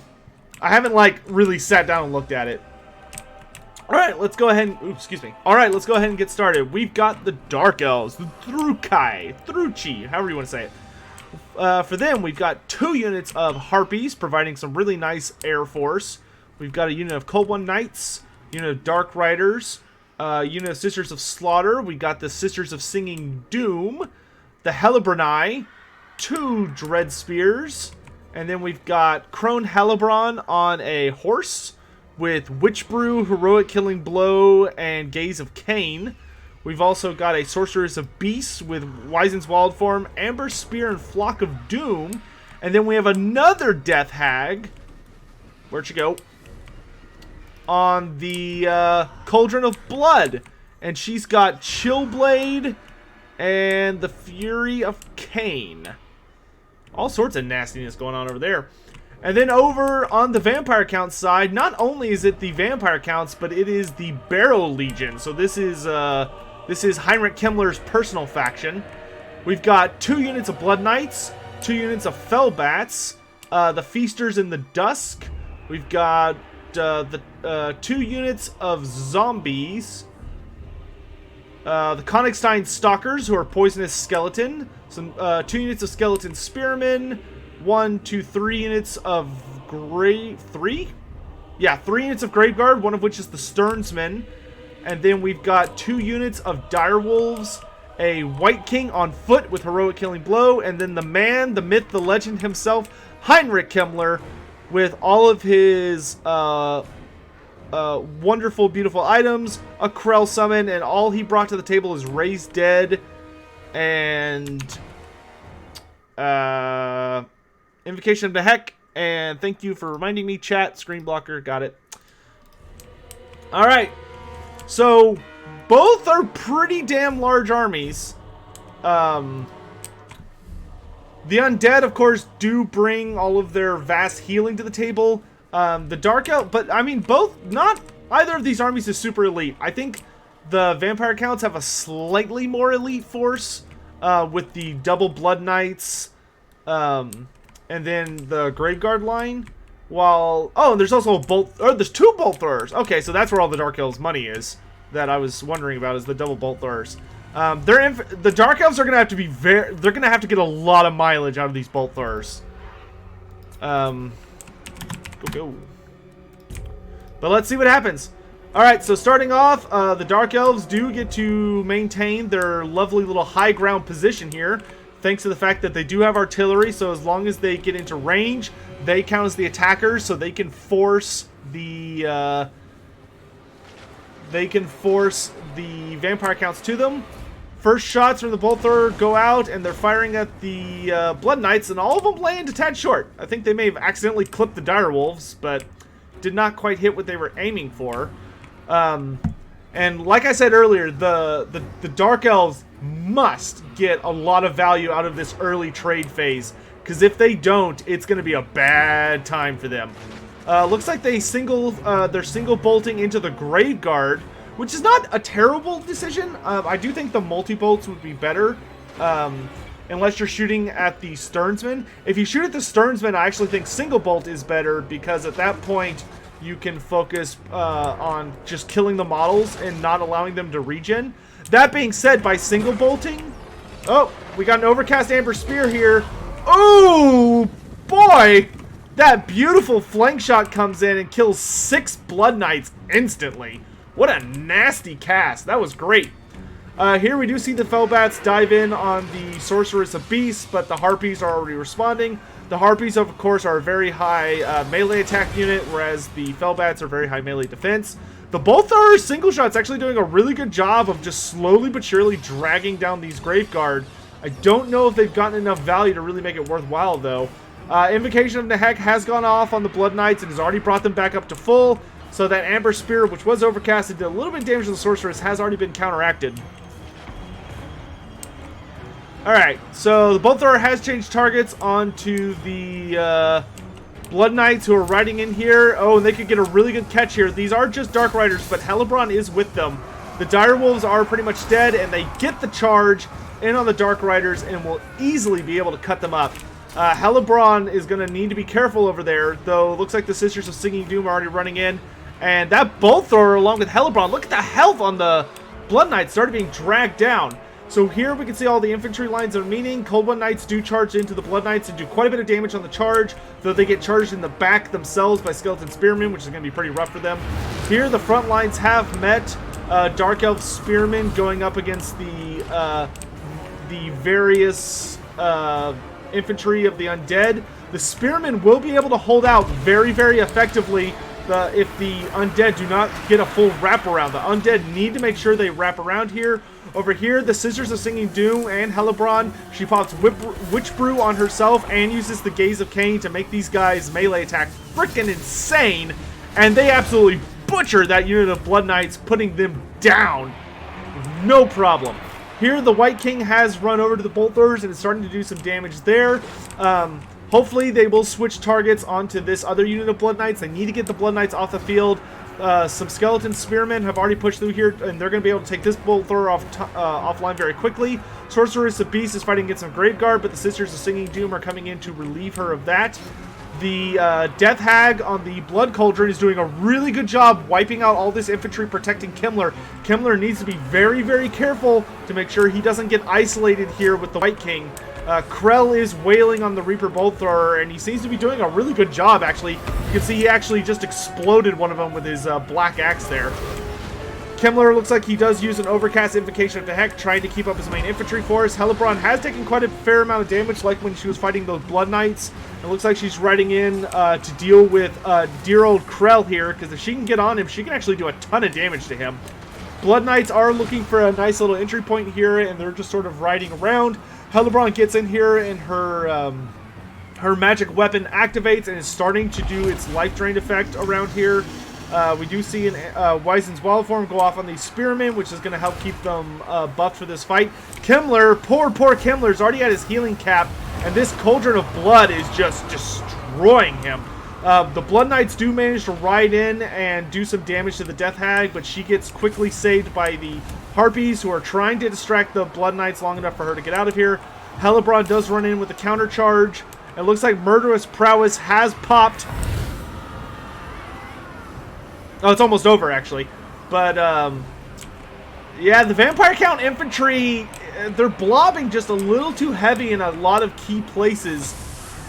haven't, like, really sat down and looked at it. Alright, let's go ahead and... Ooh, excuse me. Alright, let's go ahead and get started. We've got the Dark Elves, the Thruchi, however you want to say it. For them, we've got 2 units of Harpies, providing some really nice air force. We've got a unit of Cold One Knights, unit of Dark Riders, unit of Sisters of Slaughter. We got the Sisters of Singing Doom. the Hellebranai, 2 Dread Spears, and then we've got Crone Hellebron on a horse with Witch Brew, Heroic Killing Blow, and Gaze of Cain. We've also got a Sorceress of Beasts with Wizen's Wild Form, Amber Spear, and Flock of Doom. And then we have another Death Hag. Where'd she go? On the Cauldron of Blood. And she's got Chillblade and the Fury of Cain. All sorts of nastiness going on over there. And then over on the Vampire Count side, not only is it the Vampire Counts, but it is the Barrow Legion. So this is Heinrich Himmler's personal faction. We've got 2 units of Blood Knights, 2 units of Fellbats, the Feasters in the Dusk. We've got the 2 units of Zombies, the Konigstein Stalkers, who are Poisonous Skeleton, some 2 units of Skeleton Spearmen, 1, 2, 3 units of Grave... 3? Yeah, 3 units of Graveguard, one of which is the Stearnsmen. And then we've got 2 units of Direwolves, a White King on foot with Heroic Killing Blow, and then the man, the myth, the legend himself, Heinrich Himmler, with all of his wonderful, beautiful items, a Krell summon, and all he brought to the table is Raised Dead and Invocation of the Heck. And thank you for reminding me, chat. Screen blocker, got it. Alright, so both are pretty damn large armies. The Undead, of course, do bring all of their vast healing to the table. The Dark Elf, but I mean, not either of these armies is super elite. I think the Vampire Counts have a slightly more elite force with the double Blood Knights and then the Graveguard line. While, oh, and there's also a there's 2 Bolt Throwers. Okay, so that's where all the Dark Elves' money is that I was wondering about, is the double Bolt Throwers. The Dark Elves are gonna have to be they're gonna have to get a lot of mileage out of these Bolt Throwers. Go. But let's see what happens. Alright, so starting off, the Dark Elves do get to maintain their lovely little high ground position here, thanks to the fact that they do have artillery, so as long as they get into range, they count as the attackers, so they can force the Vampire Counts to them. First shots from the Bolt Thrower go out, and they're firing at the Blood Knights, and all of them land a tad short. I think they may have accidentally clipped the Direwolves, but did not quite hit what they were aiming for. And like I said earlier, the Dark Elves must get a lot of value out of this early trade phase, because if they don't, it's going to be a bad time for them. Looks like they're single bolting into the Graveguard, which is not a terrible decision. I do think the multi-bolts would be better, unless you're shooting at the Stearnsman. If you shoot at the Stearnsman, I actually think single bolt is better, because at that point you can focus on just killing the models and not allowing them to regen. That being said, by single bolting... Oh, we got an Overcast Amber Spear here. Oh, boy! That beautiful flank shot comes in and kills 6 Blood Knights instantly. What a nasty cast. That was great. Here we do see the Fellbats dive in on the Sorceress of Beasts, but the Harpies are already responding. The Harpies, of course, are a very high melee attack unit, whereas the Fellbats are very high melee defense. The Bolt Thrower single shot's actually doing a really good job of just slowly but surely dragging down these Graveguard. I don't know if they've gotten enough value to really make it worthwhile, though. Invocation of the Heck has gone off on the Blood Knights and has already brought them back up to full. So that Amber Spear, which was overcasted, did a little bit of damage to the Sorceress, has already been counteracted. Alright, so the Bolt Thrower has changed targets onto the Blood Knights who are riding in here. Oh, and they could get a really good catch here. These are just Dark Riders, but Hellebron is with them. The Direwolves are pretty much dead, and they get the charge in on the Dark Riders and will easily be able to cut them up. Hellebron is going to need to be careful over there, though it looks like the Sisters of Singing Doom are already running in. And that Bolt Thrower along with Hellebron, look at the health on the Blood Knights, started being dragged down. So here we can see all the infantry lines are meeting. Cold One Knights do charge into the Blood Knights and do quite a bit of damage on the charge, though they get charged in the back themselves by Skeleton Spearmen, which is going to be pretty rough for them. Here the front lines have met. Dark Elf Spearmen going up against the the various infantry of the undead. The spearmen will be able to hold out very, very effectively if the undead do not get a full wraparound. The undead need to make sure they wrap around here. Over here, the Sisters of Singing Doom and Hellebrand, she pops Witch Brew on herself and uses the Gaze of Cain to make these guys' melee attack freaking insane. And they absolutely butcher that unit of Blood Knights, putting them down. No problem. Here, the White King has run over to the Bolt Throwers and is starting to do some damage there. Hopefully, they will switch targets onto this other unit of Blood Knights. They need to get the Blood Knights off the field. Some Skeleton Spearmen have already pushed through here, and they're going to be able to take this Bolt Thrower offline very quickly. Sorceress of Beast is fighting against some Graveguard, but the Sisters of Singing Doom are coming in to relieve her of that. The Death Hag on the Blood Cauldron is doing a really good job wiping out all this infantry, protecting Kimmler. Kimmler needs to be very, very careful to make sure he doesn't get isolated here with the White King. Krell is wailing on the Reaper Bolt Thrower, and he seems to be doing a really good job, actually. You can see he actually just exploded one of them with his black axe there. Kimmler looks like he does use an Overcast Invocation of the Heck, trying to keep up his main infantry force. Hellebrand has taken quite a fair amount of damage, like when she was fighting those Blood Knights. It looks like she's riding in to deal with dear old Krell here, because if she can get on him, she can actually do a ton of damage to him. Blood Knights are looking for a nice little entry point here, and they're just sort of riding around. Hellebrand gets in here, and her magic weapon activates and is starting to do its life drain effect around here. We do see Wyzen's Wild Form go off on these Spearmen, which is going to help keep them buffed for this fight. Kimmler, poor Kimmler's already at his healing cap, and this Cauldron of Blood is just destroying him. The Blood Knights do manage to ride in and do some damage to the Death Hag, but she gets quickly saved by the Harpies, who are trying to distract the Blood Knights long enough for her to get out of here. Hellebrand does run in with a counter charge. It looks like Murderous Prowess has popped. Oh, it's almost over, actually. But, yeah, the Vampire Count infantry, they're blobbing just a little too heavy in a lot of key places.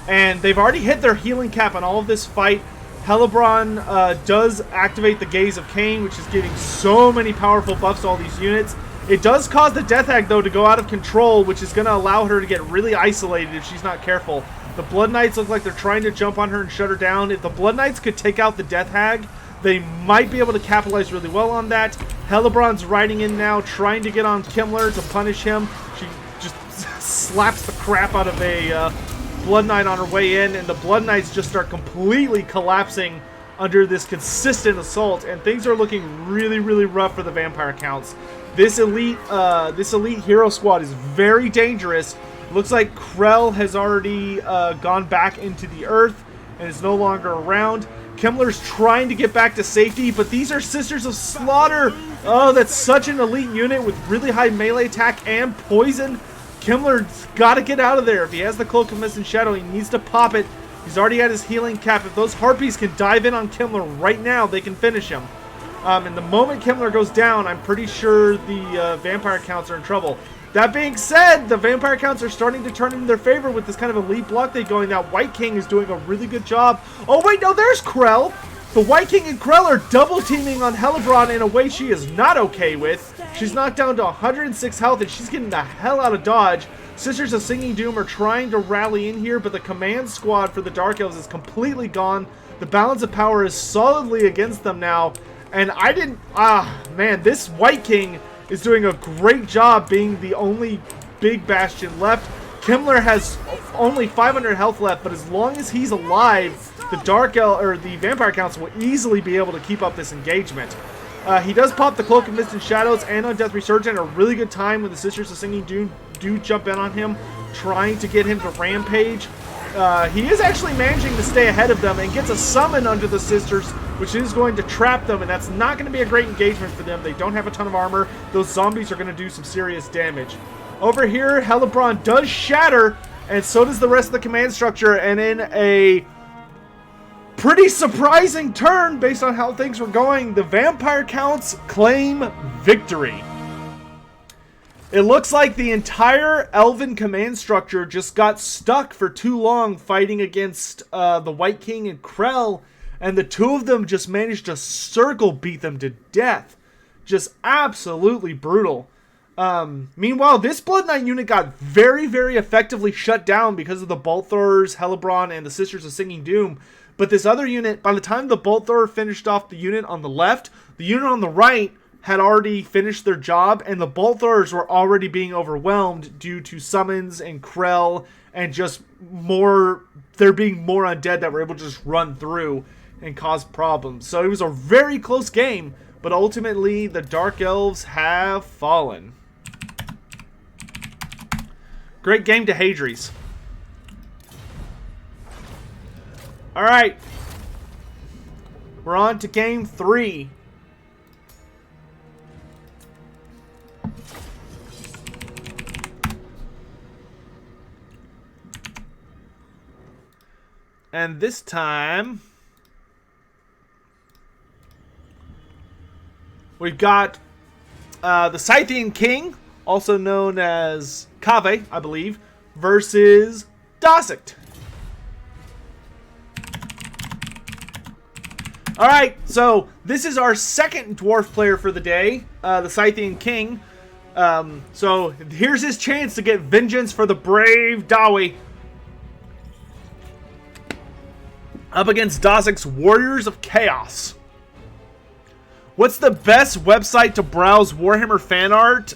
And they've already hit their healing cap on all of this fight. Hellebrand does activate the Gaze of Cain, which is giving so many powerful buffs to all these units. It does cause the Death Hag, though, to go out of control, which is going to allow her to get really isolated if she's not careful. The Blood Knights look like they're trying to jump on her and shut her down. If the Blood Knights could take out the Death Hag, they might be able to capitalize really well on that. Hellebrand's riding in now, trying to get on Kimmler to punish him. She just slaps the crap out of a Blood Knight on her way in, and the Blood Knights just start completely collapsing under this consistent assault, and things are looking really, really rough for the Vampire Counts. This elite hero squad is very dangerous. Looks like Krell has already gone back into the earth and is no longer around. Kimmler's trying to get back to safety, but these are Sisters of Slaughter. Oh, that's such an elite unit with really high melee attack and poison. Kimmler's got to get out of there. If he has the Cloak of Mist and Shadow, he needs to pop it. He's already at his healing cap. If those Harpies can dive in on Kimmler right now, they can finish him. And the moment Kimmler goes down, I'm pretty sure the Vampire Counts are in trouble. That being said, the Vampire Counts are starting to turn in their favor with this kind of elite block they going. That White King is doing a really good job. Oh wait, no, there's Krell. The White King and Krell are double teaming on Hellebrand in a way she is not okay with. She's knocked down to 106 health, and she's getting the hell out of dodge. Sisters of Singing Doom are trying to rally in here, but the command squad for the Dark Elves is completely gone. The balance of power is solidly against them now. And man, this White King is doing a great job being the only big bastion left. Kimmler has only 500 health left, but as long as he's alive, the Vampire Counts will easily be able to keep up this engagement. He does pop the Cloak of Mist and Shadows and Undeath Resurgent at a really good time when the Sisters of Singing Doom do jump in on him, trying to get him to rampage. He is actually managing to stay ahead of them and gets a summon under the Sisters, which is going to trap them, and that's not going to be a great engagement for them. They don't have a ton of armor. Those zombies are going to do some serious damage. Over here, Hellebrand does shatter, and so does the rest of the command structure, and in a pretty surprising turn based on how things were going, the Vampire Counts claim victory. It looks like the entire Elven command structure just got stuck for too long fighting against the White King and Krell, and the two of them just managed to circle beat them to death. Just absolutely brutal. Meanwhile, this Blood Knight unit got very, very effectively shut down because of the Bolt Throwers, Hellebron, and the Sisters of Singing Doom. But this other unit, by the time the Bolt Thrower finished off the unit on the left, the unit on the right had already finished their job, and the Bolt Throwers were already being overwhelmed due to summons and Krell, and just more, there being more undead that were able to just run through and cause problems. So it was a very close game, but ultimately the Dark Elves have fallen. Great game to Hadries. Alright. We're on to game 3. And this time, we've got the Scythian King, also known as Kave, I believe, versus Dosict. Alright, so this is our second dwarf player for the day, the Scythian King. So here's his chance to get vengeance for the brave Dawi. Up against Dosic's Warriors of Chaos. What's the best website to browse Warhammer fan art?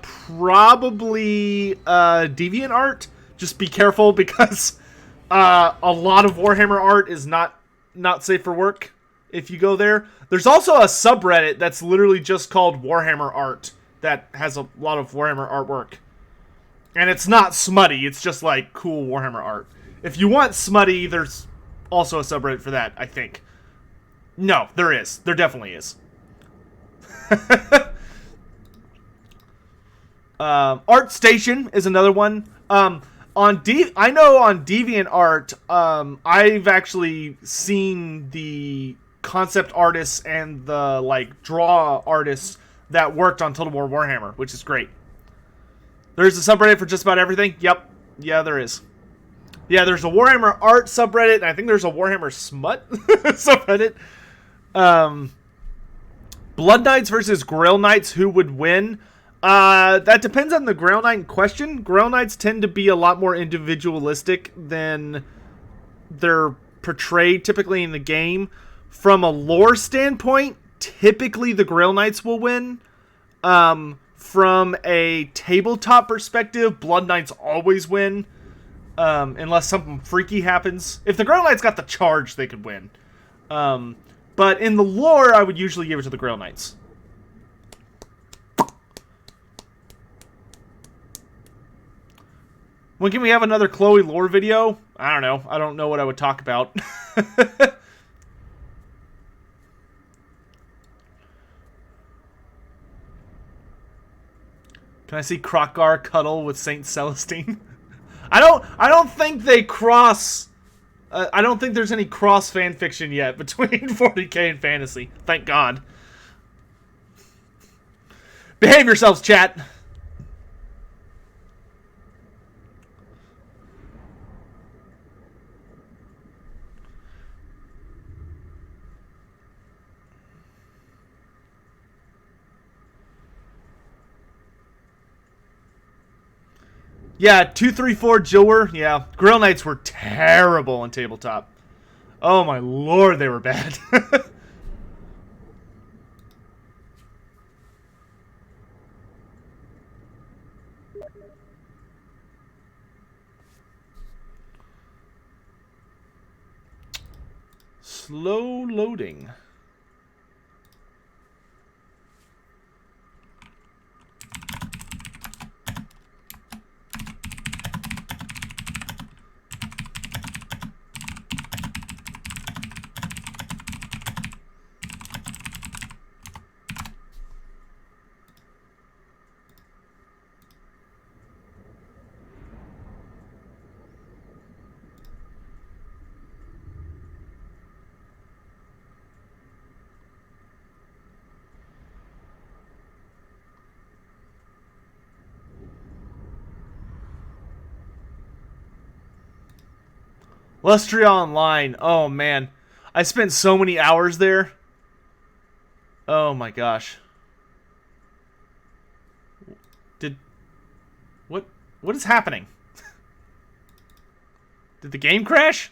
Probably DeviantArt. Just be careful because a lot of Warhammer art is not safe for work if you go there. There's also a subreddit that's literally just called Warhammer Art that has a lot of Warhammer artwork. And it's not smutty, it's just like cool Warhammer art. If you want smutty, there's also a subreddit for that, I think. No, there is. There definitely is. ArtStation is another one. I know on DeviantArt, I've actually seen the concept artists and the like draw artists that worked on Total War Warhammer, which is great. There's a subreddit for just about everything. Yep. Yeah, there is. Yeah, there's a Warhammer art subreddit, and I think there's a Warhammer smut subreddit. Blood Knights versus Grail Knights, who would win? That depends on the Grail Knight in question. Grail Knights tend to be a lot more individualistic than they're portrayed typically in the game. From a lore standpoint, typically the Grail Knights will win. From a tabletop perspective, Blood Knights always win. Unless something freaky happens. If the Grail Knights got the charge, they could win. But in the lore, I would usually give it to the Grail Knights. When can we have another Chloe lore video? I don't know. I don't know what I would talk about. Can I see Krokgar cuddle with Saint Celestine? I don't think they cross. I don't think there's any cross fanfiction yet between 40k and fantasy. Thank God. Behave yourselves, chat. Yeah, 234 Jilwer. Yeah, Grail Knights were terrible on tabletop. Oh my lord, they were bad. Slow loading. Lustria Online. Oh, man. I spent so many hours there. Oh, my gosh. What is happening? Did the game crash?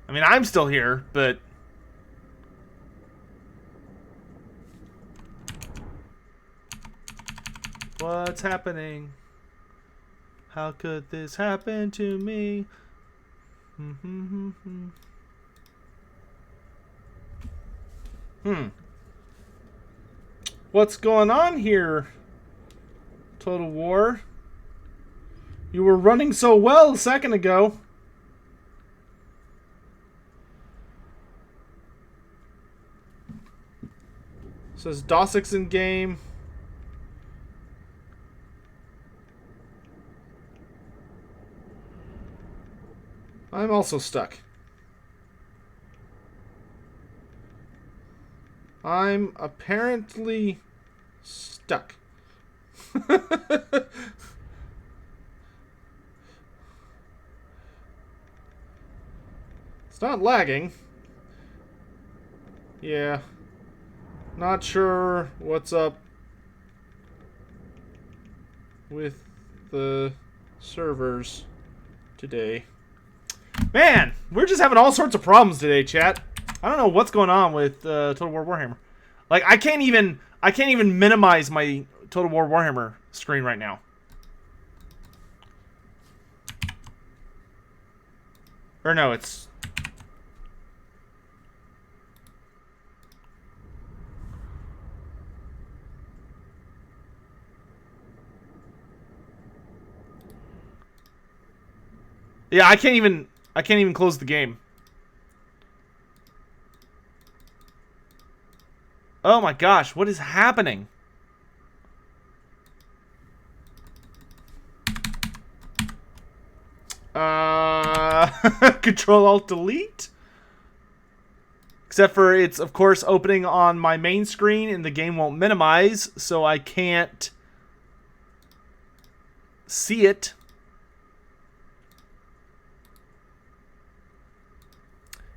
I mean, I'm still here, but... What's happening? How could this happen to me? What's going on here, Total War? You were running so well a second ago. Says Dossix in game. I'm also stuck. I'm apparently stuck. It's not lagging. Yeah. Not sure what's up with the servers today. Man, we're just having all sorts of problems today, chat. I don't know what's going on with Total War Warhammer. Like, I can't even minimize my Total War Warhammer screen right now. Or no, it's... Yeah, I can't even close the game. Oh my gosh, what is happening? Control Alt Delete? Except for it's of course opening on my main screen and the game won't minimize, so I can't see it.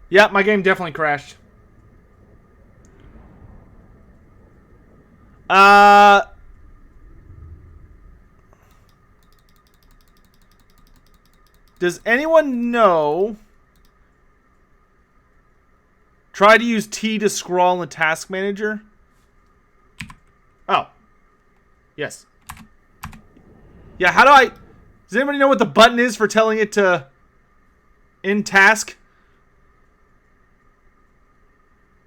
Yeah, my game definitely crashed. Does anyone know? Try to use T to scroll in the task manager. Oh. Yes. Yeah, how do I... Does anybody know what the button is for telling it to end task?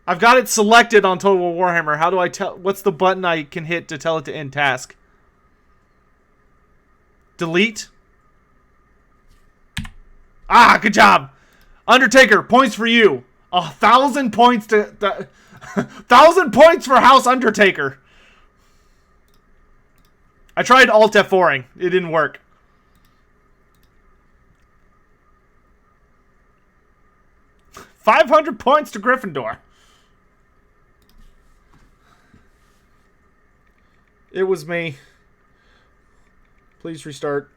I've got it selected on Total War Warhammer. How do I tell... What's the button I can hit to tell it to end task? Delete? Ah, good job. Undertaker, points for you. 1,000 points to... 1,000 points for House Undertaker. I tried Alt F4ing. It didn't work. $500 points to Gryffindor. It was me. Please restart.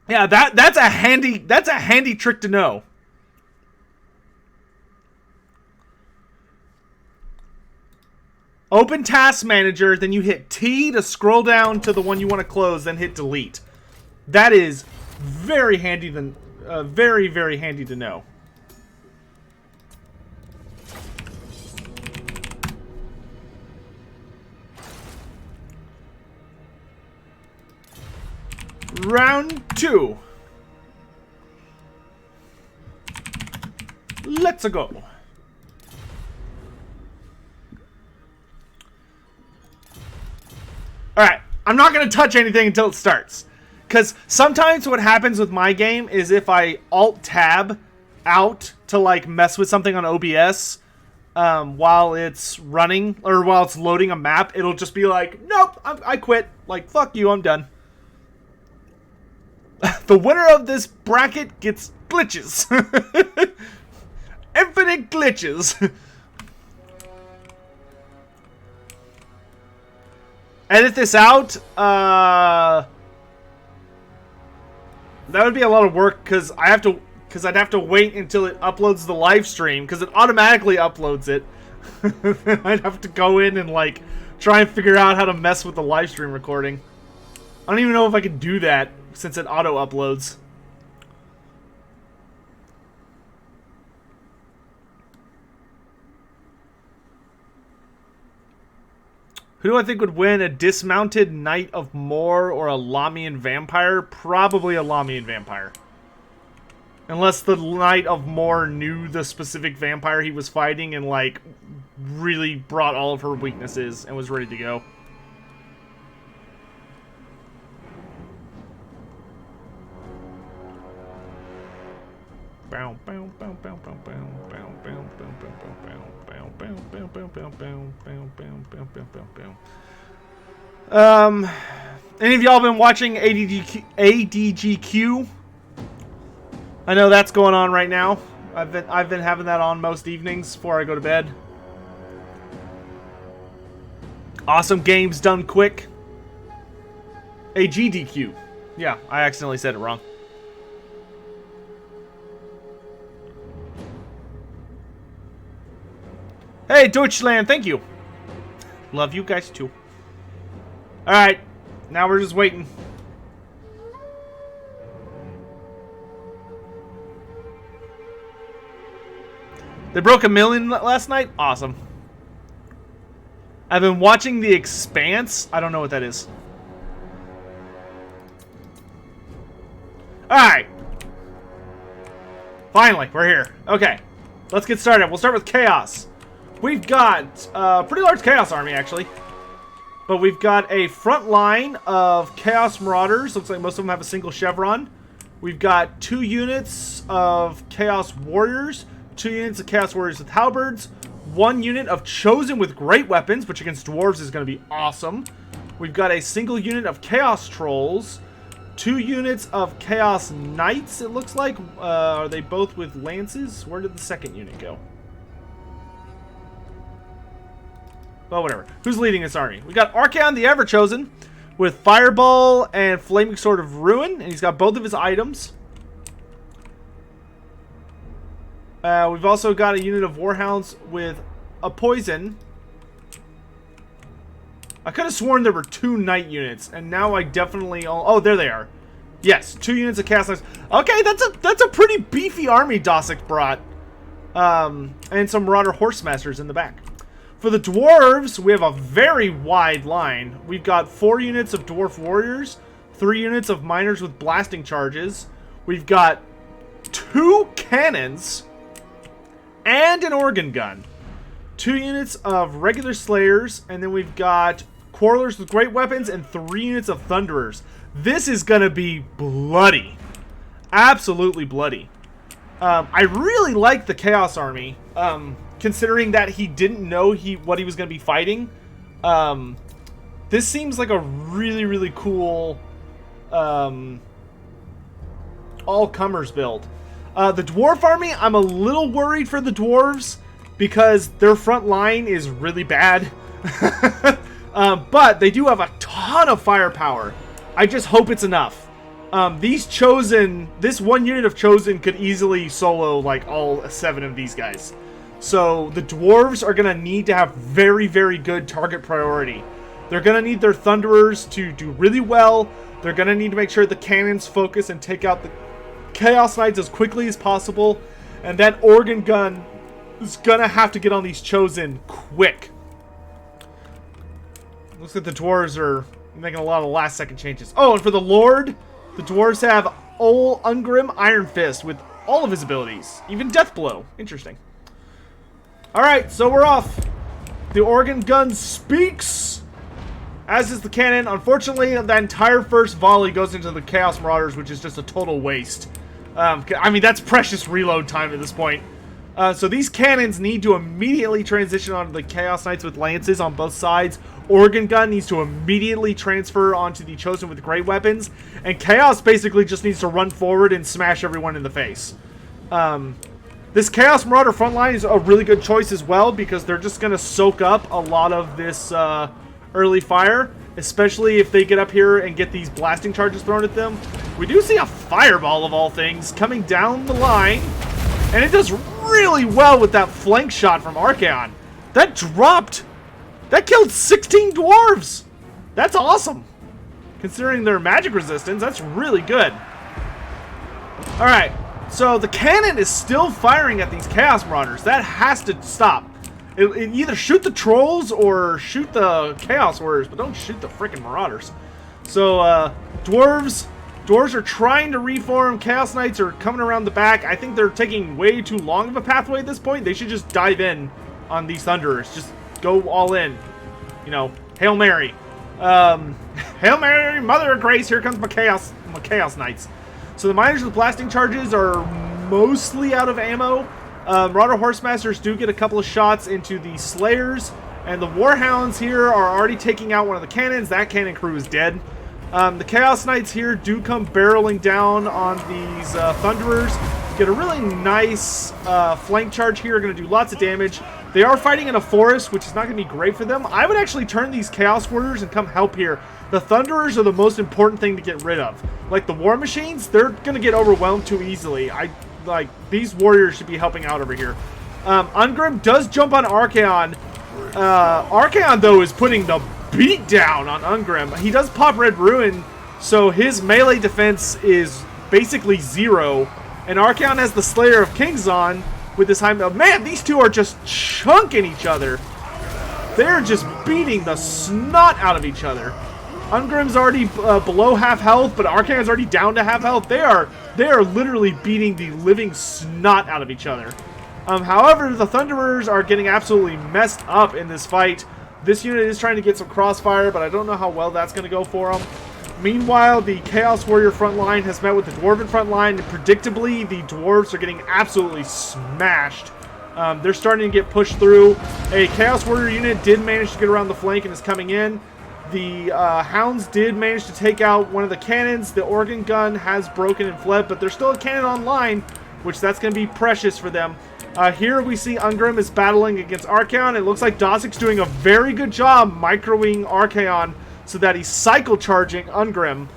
Yeah, that's a handy trick to know. Open Task Manager, then you hit T to scroll down to the one you want to close, then hit Delete. That is very handy very handy to know. Round 2. Let's go. Alright, I'm not going to touch anything until it starts. Because sometimes what happens with my game is if I Alt-Tab out to like mess with something on OBS while it's running, or while it's loading a map, it'll just be like, nope, I quit. Like, fuck you, I'm done. The winner of this bracket gets glitches. Infinite glitches. edit this out, that would be a lot of work because I'd have to wait until it uploads the live stream because it automatically uploads it. I'd have to go in and like try and figure out how to mess with the live stream recording. I don't even know if I can do that since it auto uploads. Who do I think would win, a dismounted Knight of Moor or a Lamian Vampire? Probably a Lamian Vampire. Unless the Knight of Moor knew the specific vampire he was fighting and, like, really brought all of her weaknesses and was ready to go. Any of y'all been watching ADGQ? I know that's going on right now. I've been having that on most evenings before I go to bed. Awesome games done quick. AGDQ. Yeah, I accidentally said it wrong. Hey, Deutschland, thank you. Love you guys too. Alright, now we're just waiting. They broke 1 million last night? Awesome. I've been watching The Expanse. I don't know what that is. Alright. Finally, we're here. Okay, let's get started. We'll start with Chaos. We've got a pretty large Chaos army, actually. But we've got a front line of Chaos Marauders. Looks like most of them have a single chevron. We've got 2 units of Chaos Warriors. 2 units of Chaos Warriors with halberds. 1 unit of Chosen with great weapons, which against Dwarves is going to be awesome. We've got a single unit of Chaos Trolls. 2 units of Chaos Knights, it looks like. Are they both with lances? Where did the second unit go? Well, whatever. Who's leading this army? We got Archaon the Everchosen with Fireball and Flaming Sword of Ruin, and he's got both of his items. We've also got a unit of Warhounds with a Poison. I could have sworn there were 2 Knight units, and now I definitely... Oh, there they are. Yes, 2 units of Chaos Knights. Okay, that's a pretty beefy army Dosick brought. And some Marauder Horsemasters in the back. For the Dwarves, we have a very wide line. We've got 4 units of Dwarf Warriors, 3 units of Miners with Blasting Charges. We've got 2 Cannons and an Organ Gun. 2 units of Regular Slayers, and then we've got Quarrelers with Great Weapons and 3 units of Thunderers. This is going to be bloody. Absolutely bloody. I really like the Chaos Army. Considering that he didn't know what he was going to be fighting. This seems like a really, really cool all-comers build. The Dwarf Army, I'm a little worried for the Dwarves because their front line is really bad. But they do have a ton of firepower. I just hope it's enough. This 1 unit of Chosen could easily solo like all 7 of these guys. So the Dwarves are going to need to have very, very good target priority. They're going to need their Thunderers to do really well. They're going to need to make sure the cannons focus and take out the Chaos Knights as quickly as possible. And that Organ Gun is going to have to get on these Chosen quick. Looks like the Dwarves are making a lot of last-second changes. Oh, and for the Lord, the Dwarves have Ol Ungrim Iron Fist with all of his abilities. Even Death Blow. Interesting. Alright, so we're off. The Organ Gun speaks, as is the cannon. Unfortunately, that entire first volley goes into the Chaos Marauders, which is just a total waste. I mean, that's precious reload time at this point. So these cannons need to immediately transition onto the Chaos Knights with lances on both sides. Organ Gun needs to immediately transfer onto the Chosen with great weapons. And Chaos basically just needs to run forward and smash everyone in the face. This Chaos Marauder front line is a really good choice as well because they're just going to soak up a lot of this early fire. especially if they get up here and get these blasting charges thrown at them. We do see a fireball of all things coming down the line, and it does really well with that flank shot from Archaon. That dropped. That killed 16 dwarves. That's awesome. Considering their magic resistance, that's really good. Alright, so the cannon is still firing at these Chaos Marauders. That has to stop. It either shoot the trolls or shoot the Chaos Warriors, but don't shoot the freaking Marauders. So, Dwarves are trying to reform. Chaos Knights are coming around the back. I think they're taking way too long of a pathway at this point. They should just dive in on these Thunderers. Just go all in. You know, Hail Mary. Hail Mary, Mother of Grace, here comes my Chaos Knights. So the Miners with blasting charges are mostly out of ammo. Marauder Horsemasters do get a couple of shots into the Slayers, and the Warhounds here are already taking out one of the cannons. That cannon crew is dead. The Chaos Knights here do come barreling down on these Thunderers. Get a really nice flank charge here, going to do lots of damage. They are fighting in a forest, which is not going to be great for them. I would actually turn these Chaos Warriors and come help here. The Thunderers are the most important thing to get rid of. Like the War Machines, they're going to get overwhelmed too easily. These warriors should be helping out over here. Ungrim does jump on Archaon. Archaon, though, is putting the beat down on Ungrim. He does pop Red Ruin, so his melee defense is basically 0. And Archaon has the Slayer of Kings on with this high... Man, these two are just chunking each other. They're just beating the snot out of each other. Ungrim's already below half health, but Archaon's already down to half health. They are literally beating the living snot out of each other. However, the Thunderers are getting absolutely messed up in this fight. This unit is trying to get some crossfire, but I don't know how well that's going to go for them. Meanwhile, the Chaos Warrior front line has met with the Dwarven front line, and predictably, the Dwarves are getting absolutely smashed. They're starting to get pushed through. A Chaos Warrior unit did manage to get around the flank and is coming in. The Hounds did manage to take out one of the cannons. The organ gun has broken and fled, but there's still a cannon online, which that's going to be precious for them. Here we see Ungrim is battling against Archaon. It looks like Dossic's doing a very good job microing Archaon so that he's cycle charging Ungrim.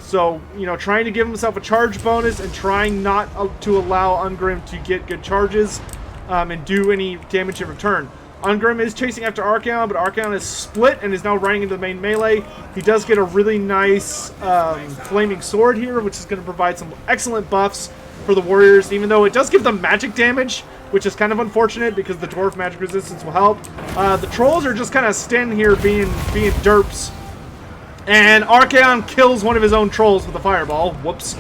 So, you know, trying to give himself a charge bonus and trying not to allow Ungrim to get good charges and do any damage in return. Ungrim is chasing after Archaon, but Archaon is split and is now running into the main melee. He does get a really nice flaming sword here, which is going to provide some excellent buffs for the warriors, even though it does give them magic damage, which is kind of unfortunate because the dwarf magic resistance will help. The trolls are just kind of standing here being derps, and Archaon kills one of his own trolls with a fireball. Whoops.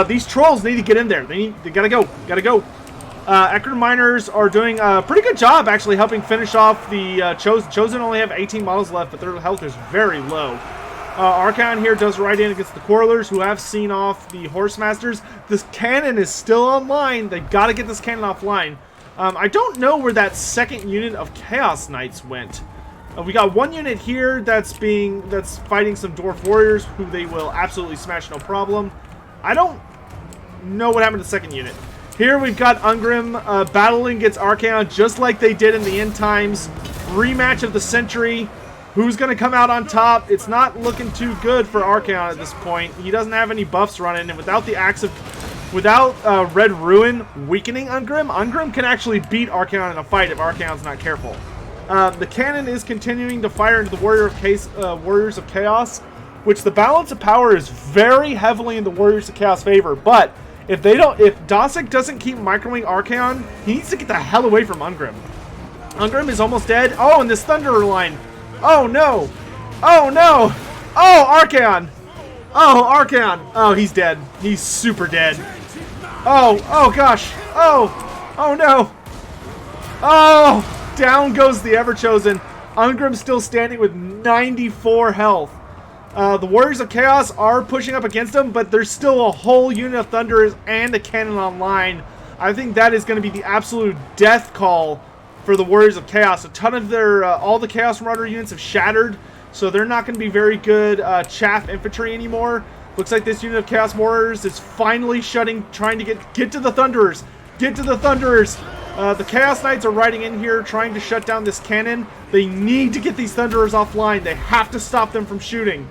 These trolls need to get in there. They gotta go. Eckerd Miners are doing a pretty good job actually helping finish off the Chosen only have 18 models left, but their health is very low. Archaon here does ride in against the Quarrelers, who have seen off the Horsemasters. This cannon is still online. They've got to get this cannon offline. I don't know where that second unit of Chaos Knights went. We got one unit here that's fighting some Dwarf Warriors, who they will absolutely smash no problem. I don't know what happened to the second unit. Here we've got Ungrim battling against Archaon just like they did in the end times. Rematch of the century. Who's going to come out on top? It's not looking too good for Archaon at this point. He doesn't have any buffs running, and without the Red Ruin weakening Ungrim can actually beat Archaon in a fight if Archaon's not careful. The cannon is continuing to fire into the Warriors of Chaos, which the balance of power is very heavily in the Warriors of Chaos favor, but if Dossic doesn't keep microing Archaon, he needs to get the hell away from Ungrim. Ungrim is almost dead. Oh, and this Thunderer line. Oh, no. Oh, no. Oh, Archaon. Oh, Archaon. Oh, he's dead. He's super dead. Oh, gosh. Oh, no. Oh, down goes the Ever-Chosen. Ungrim's still standing with 94 health. The Warriors of Chaos are pushing up against him, but there's still a whole unit of Thunderers and a cannon online. I think that is going to be the absolute death call for the Warriors of Chaos. A ton of their, all the Chaos Marauder units have shattered, so they're not going to be very good chaff infantry anymore. Looks like this unit of Chaos Warriors is finally trying to get to the Thunderers. Get to the Thunderers. The Chaos Knights are riding in here trying to shut down this cannon. They need to get these Thunderers offline. They have to stop them from shooting.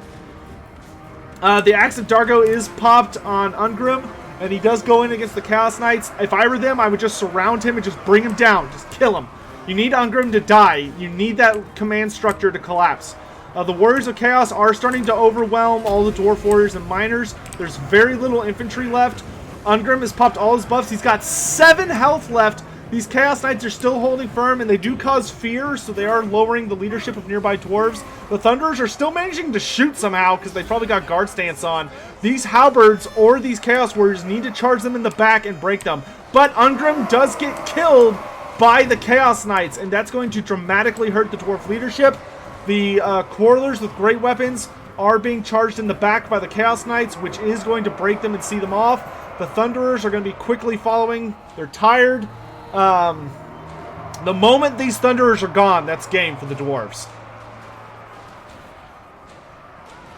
The Axe of Dargo is popped on Ungrim, and he does go in against the Chaos Knights. If I were them, I would just surround him and just bring him down. Just kill him. You need Ungrim to die. You need that command structure to collapse. The Warriors of Chaos are starting to overwhelm all the Dwarf Warriors and Miners. There's very little infantry left. Ungrim has popped all his buffs. He's got 7 health left. These Chaos Knights are still holding firm, and they do cause fear, so they are lowering the leadership of nearby Dwarves. The Thunderers are still managing to shoot somehow, because they probably got guard stance on. These Halberds or these Chaos Warriors need to charge them in the back and break them. But Ungrim does get killed by the Chaos Knights, and that's going to dramatically hurt the Dwarf leadership. The Quarrelers with great weapons are being charged in the back by the Chaos Knights, which is going to break them and see them off. The Thunderers are going to be quickly following. They're tired. The moment these Thunderers are gone, that's game for the Dwarves.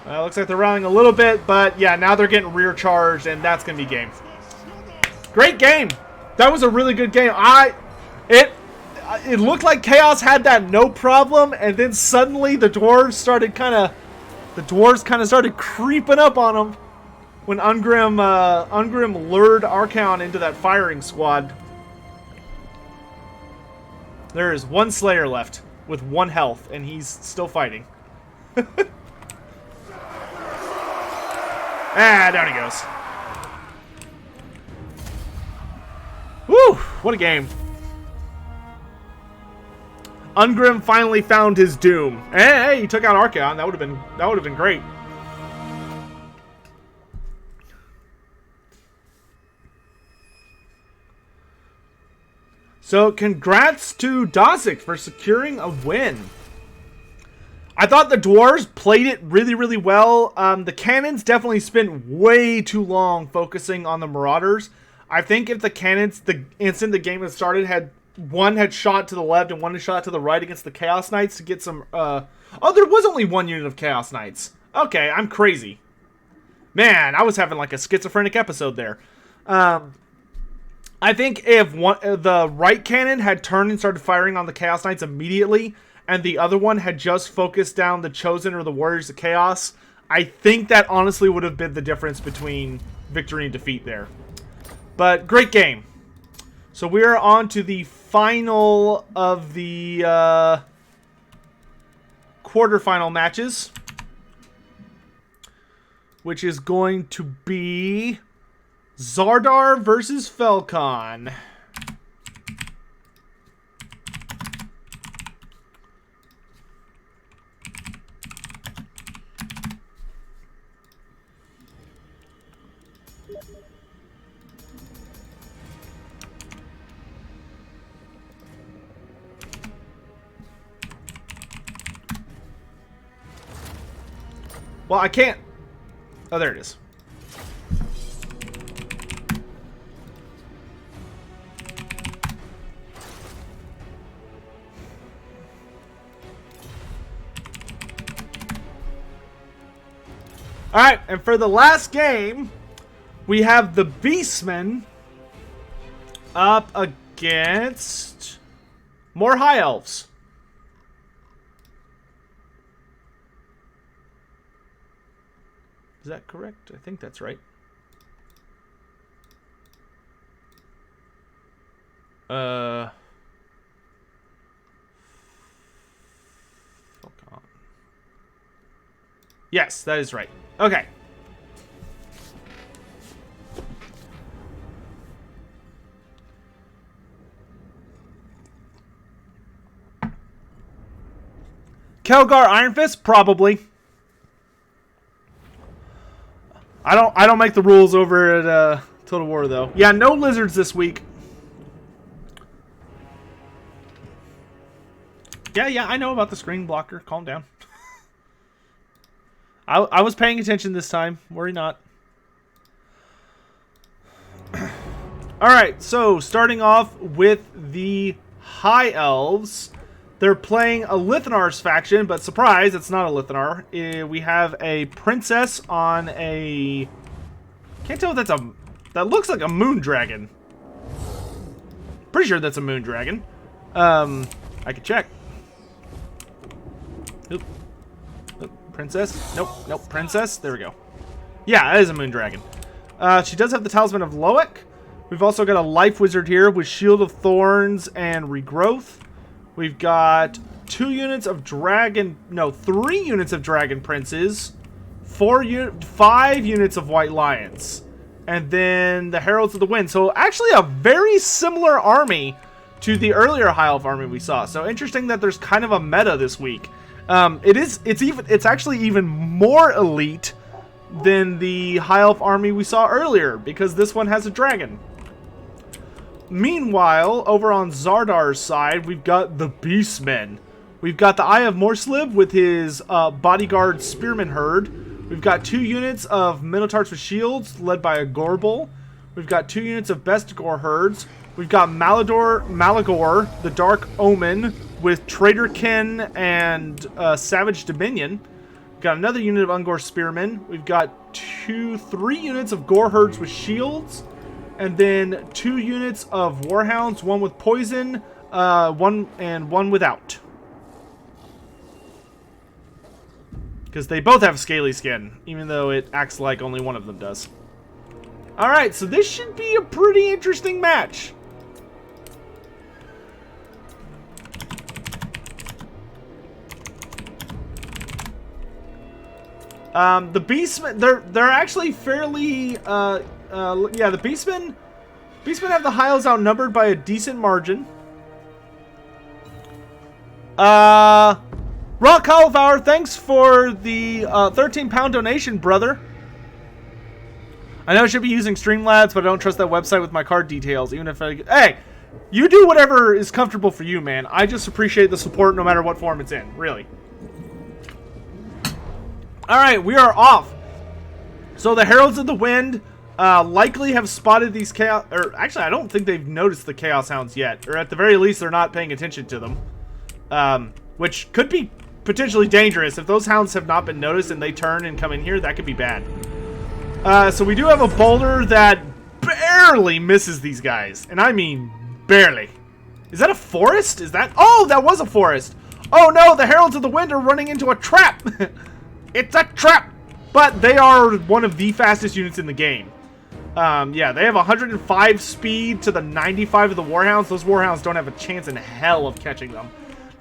Looks like they're rallying a little bit, but yeah, now they're getting rear charged, and that's going to be game. Great game. That was a really good game. It looked like Chaos had that no problem, and then suddenly the Dwarves kind of started creeping up on them when Ungrim lured Archaon into that firing squad. There is 1 Slayer left with 1 health, and he's still fighting. Down he goes. Woo! What a game. Ungrim finally found his doom. Hey, he took out Archaon. That would have been great. So, congrats to Dosick for securing a win. I thought the Dwarves played it really, really well. The Cannons definitely spent way too long focusing on the Marauders. I think if the Cannons, the instant the game had started, one had shot to the left and one had shot to the right against the Chaos Knights to get some... Oh, there was only 1 unit of Chaos Knights. Okay, I'm crazy. Man, I was having like a schizophrenic episode there. I think if the right cannon had turned and started firing on the Chaos Knights immediately, and the other one had just focused down the Chosen or the Warriors of Chaos, I think that honestly would have been the difference between victory and defeat there. But great game. So we're on to the final of the quarterfinal matches, which is going to be Zardar versus Felcon. Well, I can't... Oh, there it is. Alright, and for the last game, we have the Beastmen up against more High Elves. Is that correct? I think that's right. Hold on. Yes, that is right. Okay. Kelgar Iron Fist? Probably. I don't make the rules over at Total War though. Yeah, no lizards this week. Yeah, I know about the screen blocker. Calm down. I was paying attention this time. Worry not. Alright, so starting off with the High Elves. They're playing a Lithanar's faction, but surprise, it's not a Lithanar. We have a princess on a... Can't tell if that's a... That looks like a moon dragon. Pretty sure that's a moon dragon. I could check. Oop. Oop. Princess? Nope, princess. There we go. Yeah, that is a moon dragon. She does have the Talisman of Loic. We've also got a Life Wizard here with Shield of Thorns and Regrowth. We've got 3 units of Dragon Princes, 5 units of White Lions, and then the Heralds of the Wind. So actually a very similar army to the earlier High Elf army we saw. So interesting that there's kind of a meta this week. It's actually even more elite than the High Elf army we saw earlier, because this one has a dragon. Meanwhile, over on Zardar's side, we've got the Beastmen. We've got the Eye of Morslib with his bodyguard Spearman Herd. We've got 2 units of Minotaurs with shields, led by a Gorbel. We've got 2 units of Bestigor herds. We've got Malagor, the Dark Omen, with Traitorkin and Savage Dominion. We've got another unit of Ungor Spearmen. We've got 3 units of Gore herds with shields. And then 2 units of Warhounds, 1 with poison, 1 without. Because they both have scaly skin, even though it acts like only one of them does. Alright, so this should be a pretty interesting match. The Beastmen, they're actually fairly, yeah, the Beastmen have the High Elves outnumbered by a decent margin. Rock Cauliflower, thanks for the 13-pound donation, brother. I know I should be using Streamlabs, but I don't trust that website with my card details, even if I... Hey, you do whatever is comfortable for you, man. I just appreciate the support no matter what form it's in, really. Alright, we are off. So the Heralds of the Wind likely have spotted these chaos... Or actually, I don't think they've noticed the Chaos Hounds yet. Or at the very least, they're not paying attention to them. Which could be potentially dangerous. If those hounds have not been noticed and they turn and come in here, that could be bad. So we do have a boulder that barely misses these guys. And I mean barely. Is that a forest? Is that... Oh, that was a forest. Oh no, the Heralds of the Wind are running into a trap. It's a trap! But they are one of the fastest units in the game. Yeah, they have 105 speed to the 95 of the Warhounds. Those Warhounds don't have a chance in hell of catching them.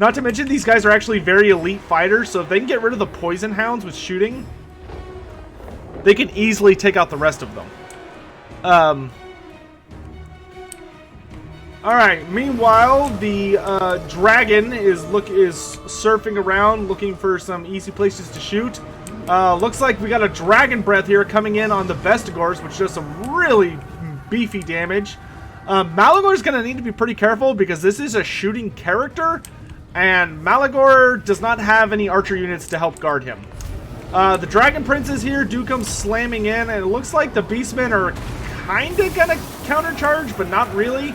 Not to mention, these guys are actually very elite fighters, so if they can get rid of the Poison Hounds with shooting, they can easily take out the rest of them. Alright, meanwhile, the dragon is surfing around looking for some easy places to shoot. Looks like we got a Dragon Breath here coming in on the Vestigors, which does some really beefy damage. Malagor's going to need to be pretty careful because this is a shooting character, and Malagor does not have any archer units to help guard him. The Dragon Princes here do come slamming in, and it looks like the Beastmen are kind of going to countercharge, but not really.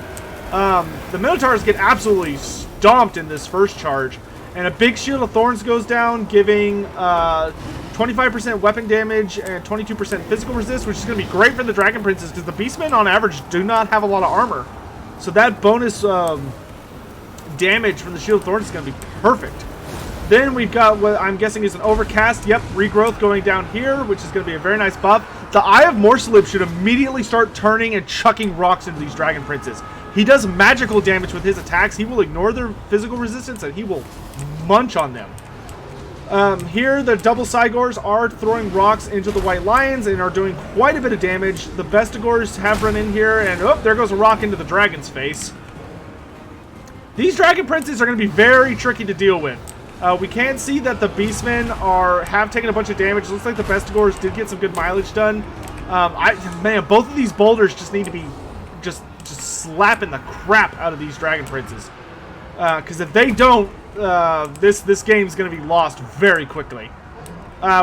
The Minotaurs get absolutely stomped in this first charge, and a big Shield of Thorns goes down, giving 25% weapon damage and 22% physical resist, which is going to be great for the Dragon Princes because the Beastmen on average do not have a lot of armor. So that bonus damage from the Shield of Thorns is going to be perfect. Then we've got what I'm guessing is an Overcast. Yep, Regrowth going down here, which is going to be a very nice buff. The Eye of Morslib should immediately start turning and chucking rocks into these Dragon Princes. He does magical damage with his attacks. He will ignore their physical resistance and he will munch on them. Here, the double Cygors are throwing rocks into the White Lions and are doing quite a bit of damage. The Vestigors have run in here and, oh, there goes a rock into the dragon's face. These Dragon Princes are going to be very tricky to deal with. We can see that the Beastmen have taken a bunch of damage. It looks like the Vestigors did get some good mileage done. Man, both of these boulders just need to be just slapping the crap out of these Dragon Princes. Because if they don't, this game's going to be lost very quickly.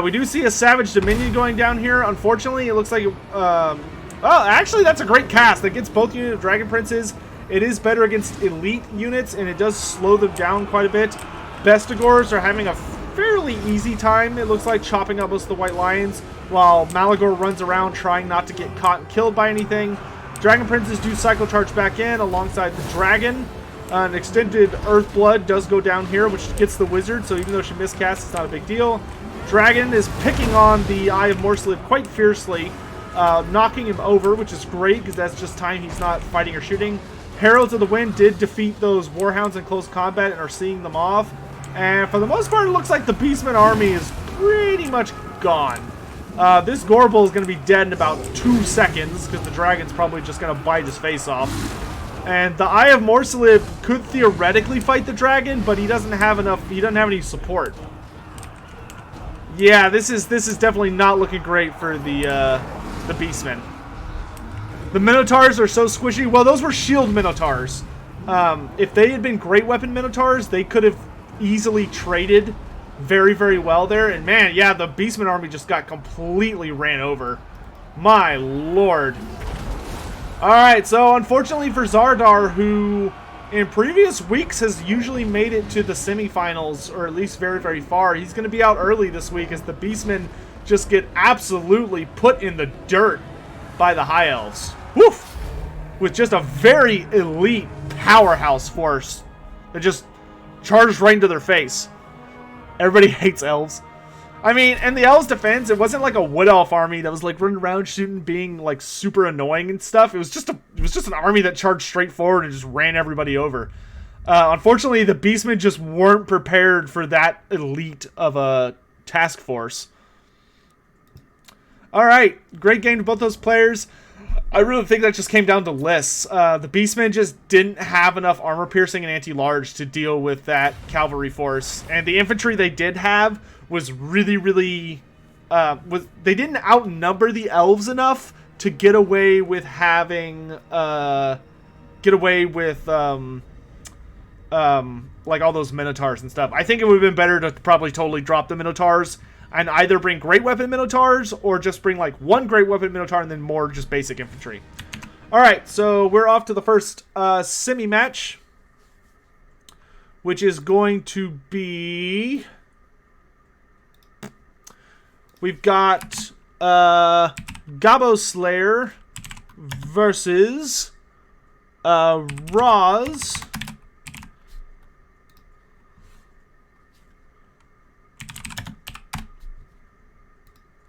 We do see a Savage Dominion going down here. Unfortunately, it looks like... oh, actually, that's a great cast. That gets both units of Dragon Princes. It is better against elite units, and it does slow them down quite a bit. Bestigors are having a fairly easy time, it looks like, chopping up most of the White Lions, while Malagor runs around trying not to get caught and killed by anything. Dragon Princes do cycle charge back in alongside the dragon. An extended Earth Blood does go down here, which gets the wizard, so even though she miscasts, it's not a big deal. Dragon is picking on the Eye of Morsalib quite fiercely, knocking him over, which is great, because that's just time he's not fighting or shooting. Heralds of the Wind did defeat those Warhounds in close combat and are seeing them off. And for the most part, it looks like the Beastmen army is pretty much gone. This Gorbel is going to be dead in about 2 seconds, because the dragon's probably just going to bite his face off. And the Eye of Morsalib could theoretically fight the dragon, but he doesn't have enough. He doesn't have any support. Yeah, this is definitely not looking great for the Beastmen. The Minotaurs are so squishy. Well, those were shield Minotaurs. If they had been great weapon Minotaurs, they could have easily traded very, very well there. And man, yeah, the Beastmen army just got completely ran over. My lord. Alright, so unfortunately for Zardar, who in previous weeks has usually made it to the semifinals, or at least very, very far, he's going to be out early this week as the Beastmen just get absolutely put in the dirt by the High Elves. Woof! With just a very elite powerhouse force that just charged right into their face. Everybody hates elves. I mean, in the Elves' defense, it wasn't like a Wood Elf army that was like running around shooting, being like super annoying and stuff. It was just an army that charged straight forward and just ran everybody over. Unfortunately, the Beastmen just weren't prepared for that elite of a task force. All right, great game to both those players. I really think that just came down to lists. The Beastmen just didn't have enough armor piercing and anti-large to deal with that cavalry force, and the infantry they did have was really, really they didn't outnumber the elves enough to get away with having like all those minotaurs and stuff. I think it would have been better to probably totally drop the minotaurs and either bring great weapon minotaurs or just bring like one great weapon minotaur and then more just basic infantry. All right, so we're off to the first semi match, which is going to be. We've got Gabo Slayer versus Roz.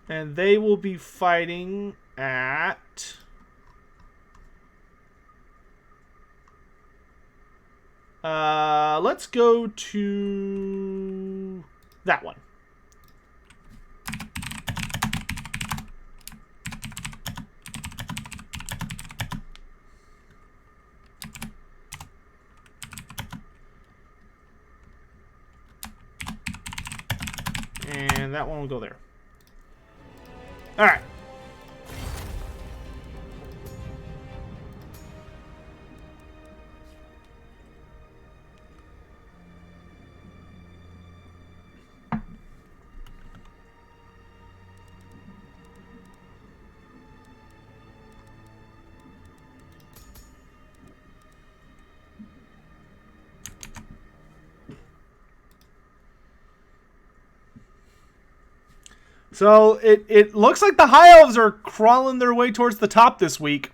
And they will be fighting at let's go to that one. And that one will go there. All right. So it looks like the High Elves are crawling their way towards the top this week.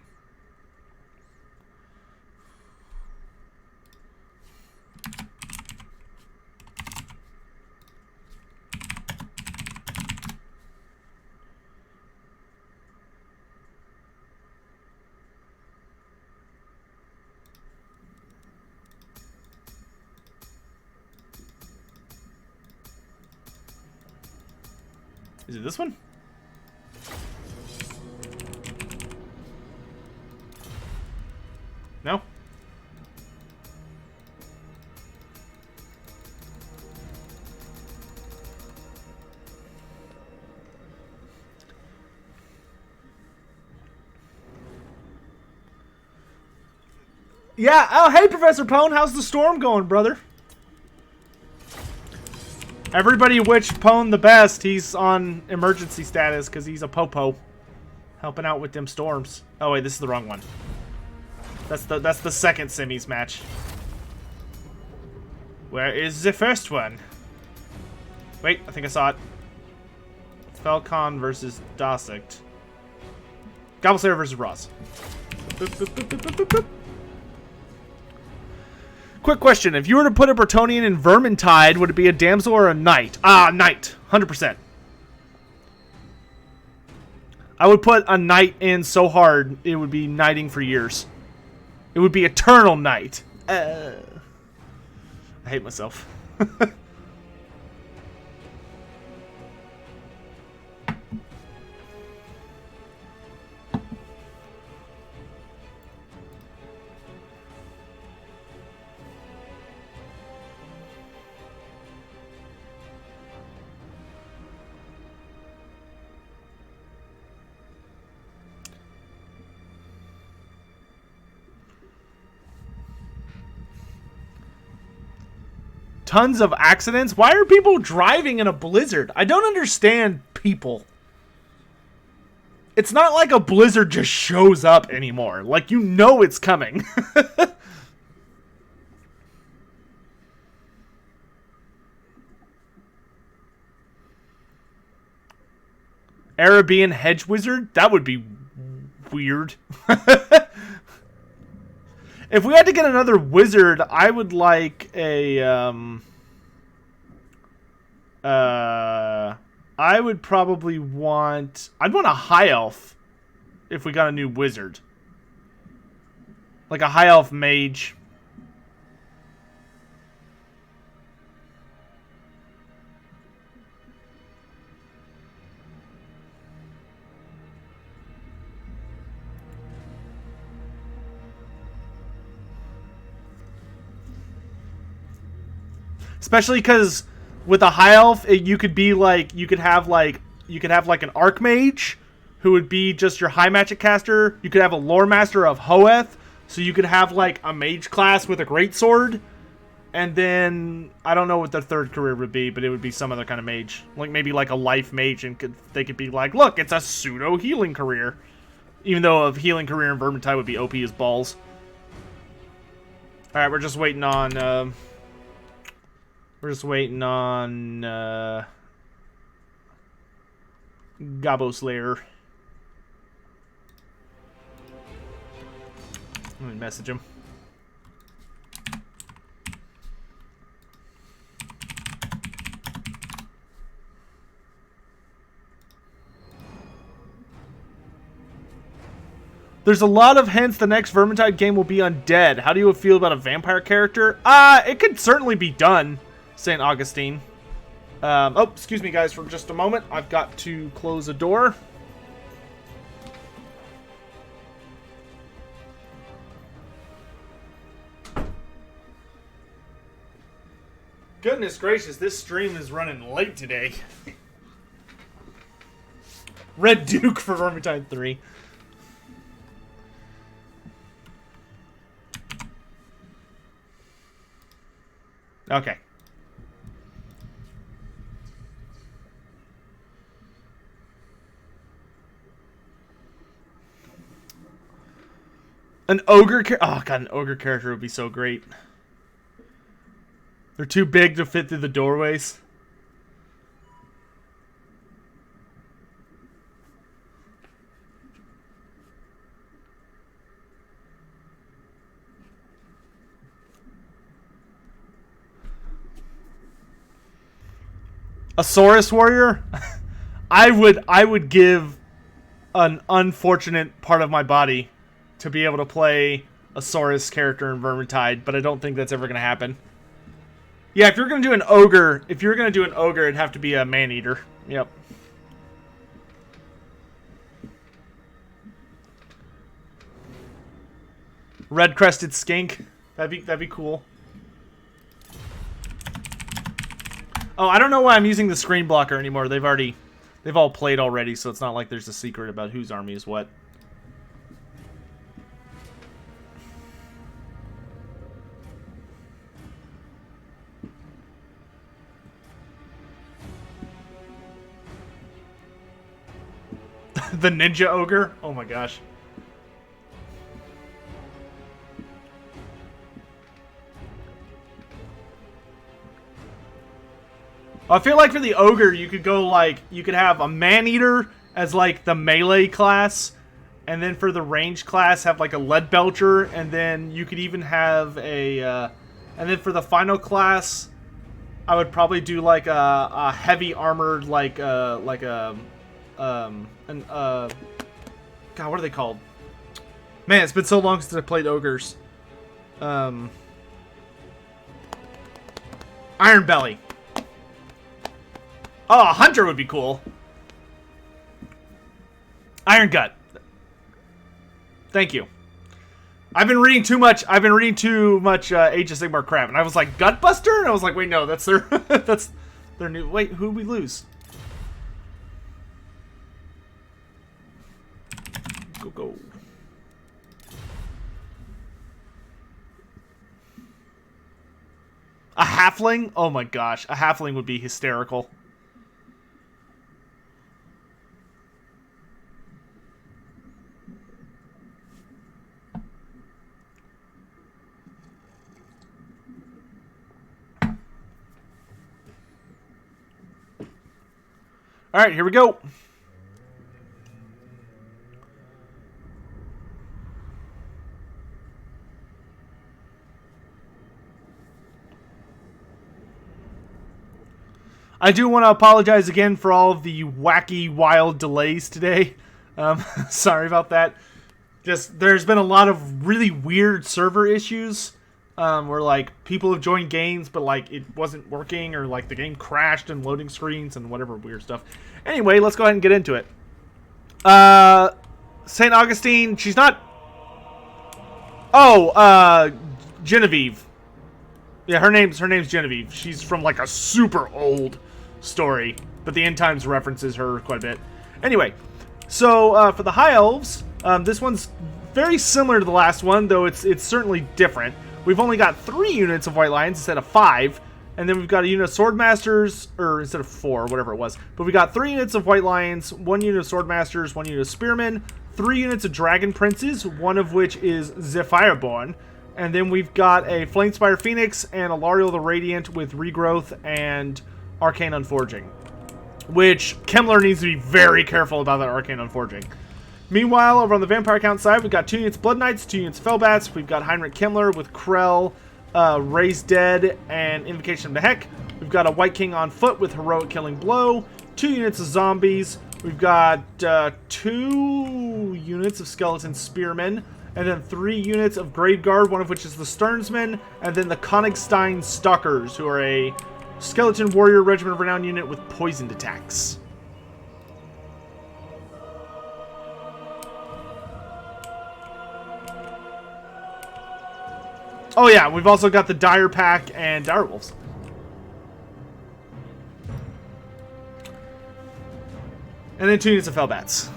Is it this one? No? Yeah. Oh, hey, Professor Pone. How's the storm going, brother? Everybody wished Pone the best. He's on emergency status because he's a popo. Helping out with them storms. Oh, wait, this is the wrong one. That's the second semis match. Where is the first one? Wait, I think I saw it. Falcon versus Dosict. Gobbleslayer versus Ross. Quick question. If you were to put a Bretonnian in Vermintide, would it be a damsel or a knight? Knight. 100%. I would put a knight in so hard, it would be knighting for years. It would be eternal night. I hate myself. Tons of accidents. Why are people driving in a blizzard? I don't understand people. It's not like a blizzard just shows up anymore. Like, you know it's coming. Arabian hedge wizard? That would be weird. If we had to get another wizard, I would like a, I would probably want, I'd want a high elf if we got a new wizard. Like a high elf mage. Especially because with a high elf, you could be like, you could have like an archmage who would be just your high magic caster. You could have a lore master of Hoeth, so you could have like a mage class with a greatsword. And then I don't know what their third career would be, but it would be some other kind of mage, like maybe like a life mage, and they could be like, look, it's a pseudo healing career, even though a healing career in Vermintide would be OP as balls. All right, we're just waiting on. We're just waiting on Gabo Slayer. Let me message him. There's a lot of hints the next Vermintide game will be undead. How do you feel about a vampire character? It could certainly be done. St. Augustine. Oh, excuse me, guys, for just a moment. I've got to close a door. Goodness gracious, this stream is running late today. Red Duke for Vermintide 3. Okay. An ogre oh god, an ogre character would be so great. They're too big to fit through the doorways. A Saurus warrior? I would give an unfortunate part of my body to be able to play a Saurus character in Vermintide, but I don't think that's ever going to happen. Yeah, if you're going to do an ogre, it'd have to be a man-eater. Yep. Red-crested skink. That'd be cool. Oh, I don't know why I'm using the screen blocker anymore. They've all played already, so it's not like there's a secret about whose army is what. The ninja ogre? Oh my gosh. I feel like for the ogre, you could go like, you could have a man-eater as like the melee class, And then for the range class, have like a lead belcher, and then you could even have a. And then for the final class, I would probably do like a heavy armored God, what are they called? Man, it's been so long since I played ogres. Iron Belly. Oh, a hunter would be cool. Iron Gut. Thank you. I've been reading too much Age of Sigmar crap, and I was like, Gutbuster? And I was like, wait, no, that's their that's their new. Wait, who'd we lose? Go. A halfling? Oh my gosh, a halfling would be hysterical. All right, here we go. I do want to apologize again for all of the wacky, wild delays today. Sorry about that. Just there's been a lot of really weird server issues where like people have joined games, but like it wasn't working, or like the game crashed and loading screens and whatever weird stuff. Anyway, let's go ahead and get into it. St. Augustine, she's not. Oh, Genevieve. Yeah, her name's Genevieve. She's from like a super old story, but the End Times references her quite a bit. Anyway, so for the High Elves, this one's very similar to the last one, though it's certainly different. We've only got 3 units of White Lions instead of 5, and then we've got a unit of Swordmasters, or instead of 4, whatever it was. But we got 3 units of White Lions, 1 unit of Swordmasters, 1 unit of Spearmen, 3 units of Dragon Princes, one of which is Zephyrborn. And then we've got a Flamespire Phoenix and a Lariel the Radiant with Regrowth and Arcane Unforging. Which, Kemmler needs to be very careful about that Arcane Unforging. Meanwhile, over on the Vampire Count side, we've got 2 units of Blood Knights, 2 units of Fellbats. We've got Heinrich Kemmler with Krell, Raised Dead, and Invocation of the Heck. We've got a White King on foot with Heroic Killing Blow. 2 units of Zombies. We've got 2 units of Skeleton Spearmen. And then 3 units of Graveguard, one of which is the Sternsmen. And then the Konigstein Stalkers, who are a Skeleton Warrior Regiment of Renown unit with poisoned attacks. Oh yeah, we've also got the Dire Pack and Direwolves. And then 2 units of Fellbats.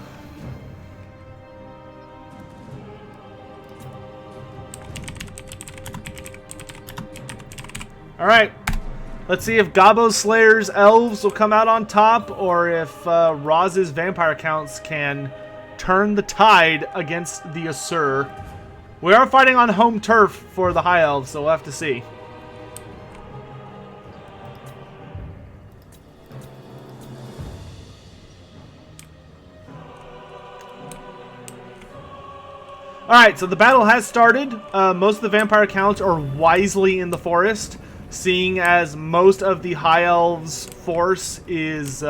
Alright, let's see if Gabo Slayer's Elves will come out on top, or if Roz's Vampire Counts can turn the tide against the Asur. We are fighting on home turf for the High Elves, so we'll have to see. Alright, so the battle has started. Most of the Vampire Counts are wisely in the forest, seeing as most of the High Elves' force is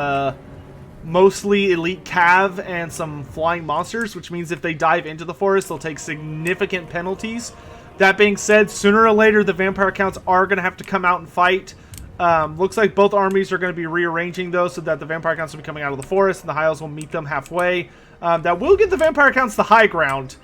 mostly elite cav and some flying monsters, which means if they dive into the forest, they'll take significant penalties. That being said, sooner or later, the Vampire Counts are going to have to come out and fight. Looks like both armies are going to be rearranging, though, so that the Vampire Counts will be coming out of the forest, and the High Elves will meet them halfway. That will get the Vampire Counts the high ground,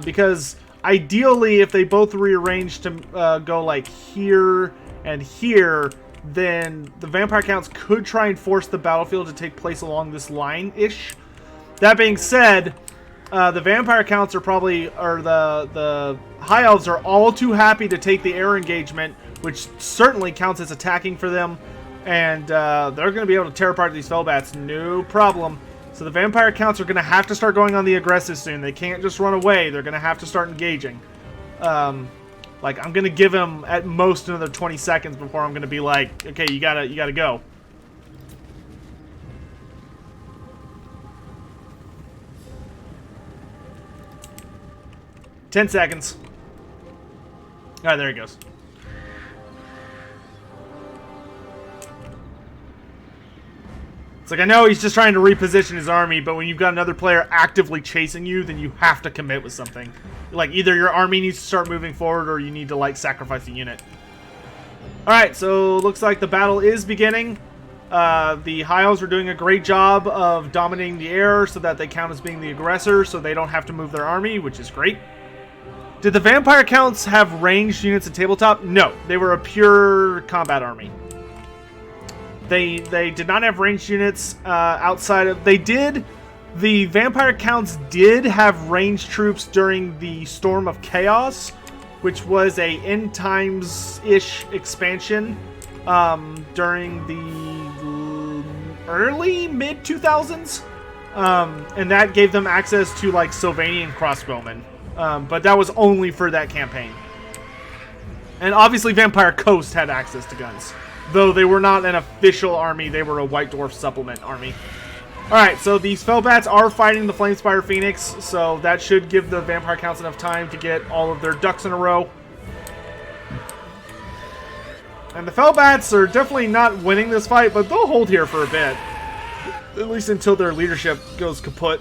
because ideally, if they both rearrange to go like here and here, then the Vampire Counts could try and force the battlefield to take place along this line-ish. That being said, the Vampire Counts are the High Elves are all too happy to take the air engagement, which certainly counts as attacking for them, and they're going to be able to tear apart these Fellbats, no problem. So the Vampire Counts are going to have to start going on the aggressive soon. They can't just run away. They're going to have to start engaging. Like, I'm going to give him at most another 20 seconds before I'm going to be like, okay, you gotta go. 10 seconds. Alright, there he goes. It's like, I know he's just trying to reposition his army, but when you've got another player actively chasing you, then you have to commit with something. Like, either your army needs to start moving forward, or you need to, like, sacrifice a unit. Alright, so looks like the battle is beginning. The High Elves are doing a great job of dominating the air so that they count as being the aggressor, so they don't have to move their army, which is great. Did the Vampire Counts have ranged units at Tabletop? No, they were a pure combat army. They did not have ranged units outside of... They did... The Vampire Counts did have ranged troops during the Storm of Chaos, which was a end times-ish expansion during the early mid-2000s. And that gave them access to, like, Sylvanian crossbowmen. But that was only for that campaign. And obviously Vampire Coast had access to guns. Though they were not an official army, they were a White Dwarf supplement army. Alright, so these Fellbats are fighting the Flamespire Phoenix, so that should give the Vampire Counts enough time to get all of their ducks in a row. And the Fellbats are definitely not winning this fight, but they'll hold here for a bit. At least until their leadership goes kaput.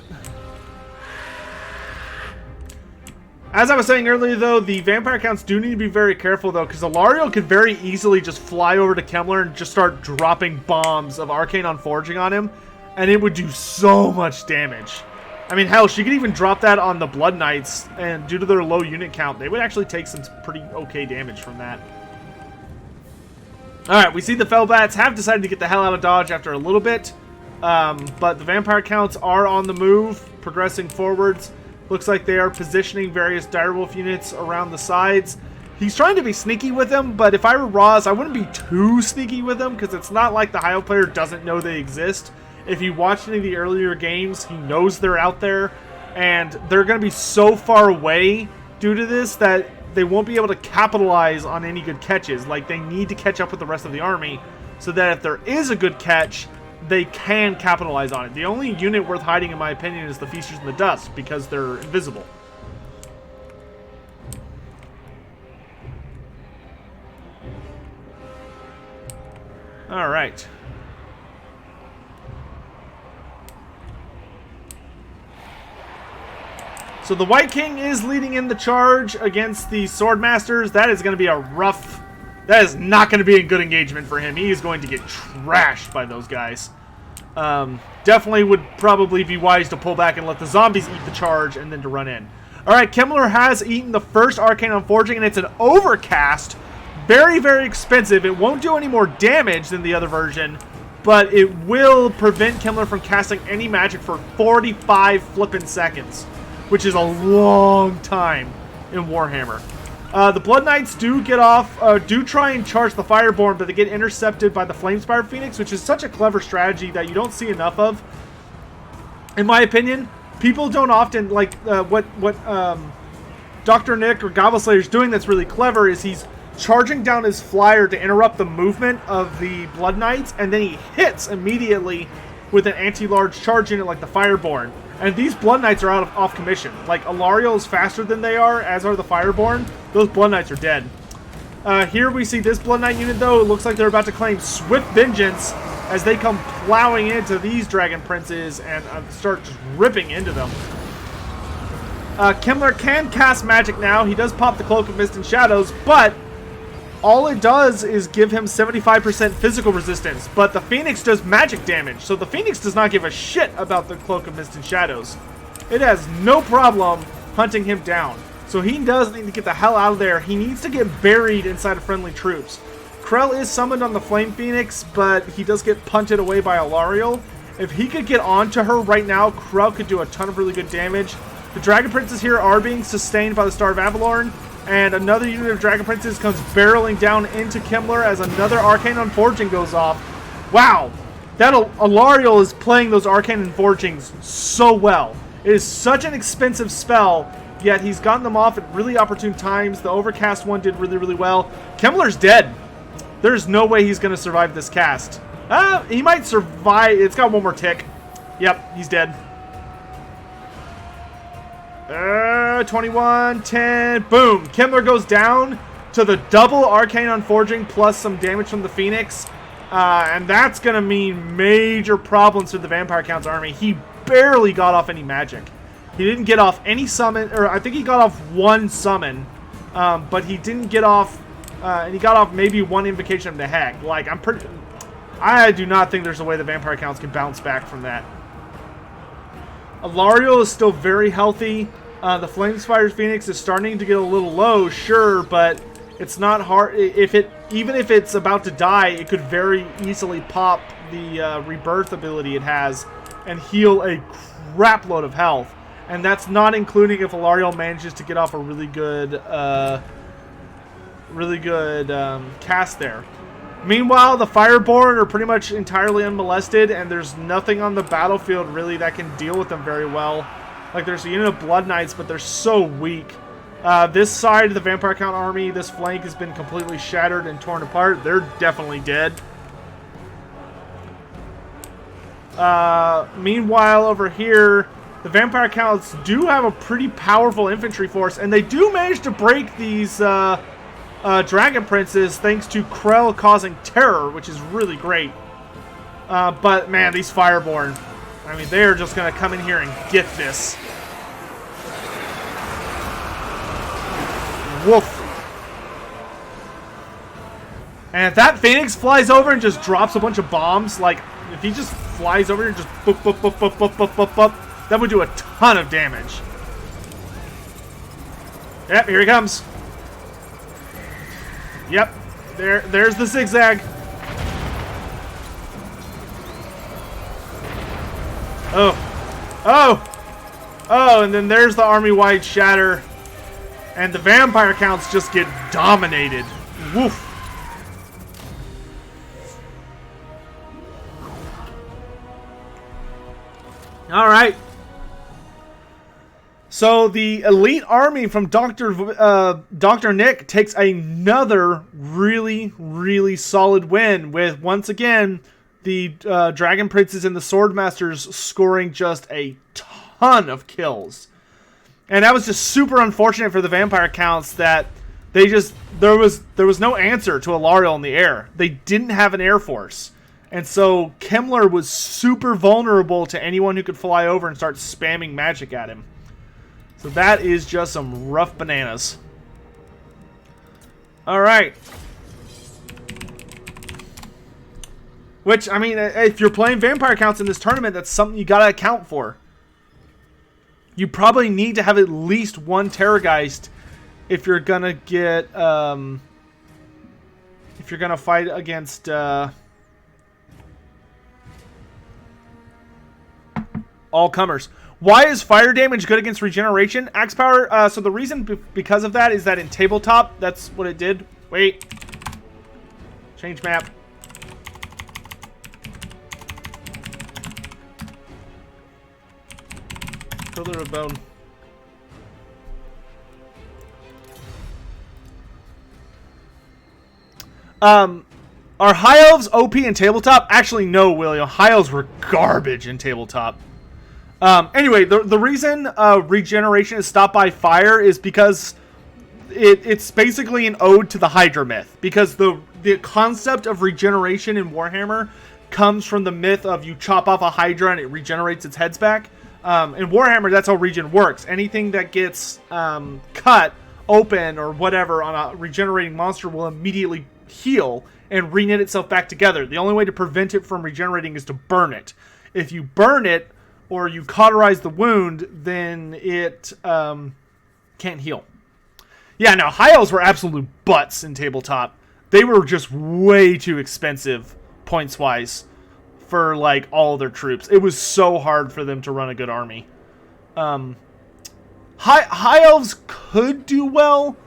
As I was saying earlier, though, the Vampire Counts do need to be very careful, though, because Alariel could very easily just fly over to Kemmler and just start dropping bombs of Arcane Unforging on him, and it would do so much damage. I mean, hell, she could even drop that on the Blood Knights, and due to their low unit count, they would actually take some pretty okay damage from that. Alright, we see the Fellbats have decided to get the hell out of Dodge after a little bit, but the Vampire Counts are on the move, progressing forwards. Looks like they are positioning various Direwolf units around the sides. He's trying to be sneaky with them, but if I were Roz, I wouldn't be too sneaky with them, because it's not like the High Elf player doesn't know they exist. If you watch any of the earlier games, he knows they're out there, and they're going to be so far away due to this that they won't be able to capitalize on any good catches. Like, they need to catch up with the rest of the army, so that if there is a good catch, they can capitalize on it. The only unit worth hiding, in my opinion, is the Feasters in the Dust, because they're invisible. Alright. So the White King is leading in the charge against the Swordmasters. That is going to be a rough... That is not going to be a good engagement for him. He is going to get trashed by those guys. Definitely would probably be wise to pull back and let the zombies eat the charge and then to run in. Alright, Kemmler has eaten the first Arcane Unforging, and it's an overcast. Very, very expensive. It won't do any more damage than the other version, but it will prevent Kemmler from casting any magic for 45 flippin' seconds, which is a long time in Warhammer. The Blood Knights do get off, do try and charge the Fireborn, but they get intercepted by the Flamespire Phoenix, which is such a clever strategy that you don't see enough of. In my opinion, people don't often, like, what Dr. Nick or Goblin is doing that's really clever is he's charging down his flyer to interrupt the movement of the Blood Knights, and then he hits immediately with an anti-large charge unit like the Fireborn. And these Blood Knights are off commission. Like, Alariel is faster than they are, as are the Fireborn. Those Blood Knights are dead. Here we see this Blood Knight unit, though. It looks like they're about to claim swift vengeance as they come plowing into these Dragon Princes and start just ripping into them. Kemmler can cast magic now. He does pop the Cloak of Mist and Shadows, but all it does is give him 75% physical resistance, but the Phoenix does magic damage, so the Phoenix does not give a shit about the Cloak of Mist and Shadows. It has no problem hunting him down, so he does need to get the hell out of there. He needs to get buried inside of friendly troops. Krell is summoned on the Flame Phoenix, but he does get punted away by Alariel. If he could get onto her right now, Krell could do a ton of really good damage. The Dragon Princes here are being sustained by the Star of Avalorn, and another unit of Dragon Princes comes barreling down into Kemmler as another Arcane Unforging goes off. Wow! That Alariel is playing those Arcane Unforgings so well. It is such an expensive spell, yet he's gotten them off at really opportune times. The Overcast one did really, really well. Kemmler's dead. There's no way he's going to survive this cast. He might survive. It's got one more tick. Yep, he's dead. 21, 10, boom. Kimmler goes down to the double Arcane Unforging plus some damage from the Phoenix. And that's going to mean major problems for the Vampire Count's army. He barely got off any magic. He didn't get off any summon, or I think he got off one summon. But he didn't get off, and he got off maybe one Invocation of the Heck. Like, I do not think there's a way the Vampire Counts can bounce back from that. Alariel is still very healthy. The Flamespire's Phoenix is starting to get a little low, sure, but it's not hard. Even if it's about to die, it could very easily pop the Rebirth ability it has and heal a crap load of health. And that's not including if Alariel manages to get off a really good cast there. Meanwhile, the Fireborn are pretty much entirely unmolested, and there's nothing on the battlefield really that can deal with them very well. Like, there's a unit of Blood Knights, but they're so weak. This side of the Vampire Count army, this flank has been completely shattered and torn apart. They're definitely dead. Meanwhile, over here, the Vampire Counts do have a pretty powerful infantry force, and they do manage to break these Dragon Princes thanks to Krell causing terror, which is really great. But, man, these Fireborn, I mean, they're just going to come in here and get this. Woof. And if that Phoenix flies over and just drops a bunch of bombs, like, if he just flies over and just boop, boop, boop, boop, boop, boop, boop, boop, that would do a ton of damage. Yep, here he comes. Yep, there's the zigzag. Oh, and then there's the army-wide shatter. And the Vampire Counts just get dominated. Woof. Alright. So the elite army from Dr. Nick takes another really, really solid win with, once again, the Dragon Princes and the Swordmasters scoring just a ton of kills. And that was just super unfortunate for the Vampire Counts that they just, there was no answer to Alariel in the air. They didn't have an air force. And so Kimmler was super vulnerable to anyone who could fly over and start spamming magic at him. So that is just some rough bananas. Alright. Which, I mean, if you're playing Vampire Counts in this tournament, that's something you gotta account for. You probably need to have at least one Terrorgeist if you're gonna get, if you're gonna fight against, all comers. Why is fire damage good against regeneration? Axe power, so the reason because of that is that in Tabletop, that's what it did. Wait. Change map. Pillar of Bone. Are High Elves OP in Tabletop? Actually, no, William. High Elves were garbage in Tabletop. Anyway, the reason regeneration is stopped by fire is because it's basically an ode to the Hydra myth. Because the concept of regeneration in Warhammer comes from the myth of you chop off a Hydra and it regenerates its heads back. In Warhammer, that's how regen works. Anything that gets cut open or whatever on a regenerating monster will immediately heal and reknit itself back together. The only way to prevent it from regenerating is to burn it. If you burn it, or you cauterize the wound, then it can't heal. Yeah, no, High Elves were absolute butts in Tabletop. They were just way too expensive, points-wise, for, like, all their troops. It was so hard for them to run a good army. High Elves could do well,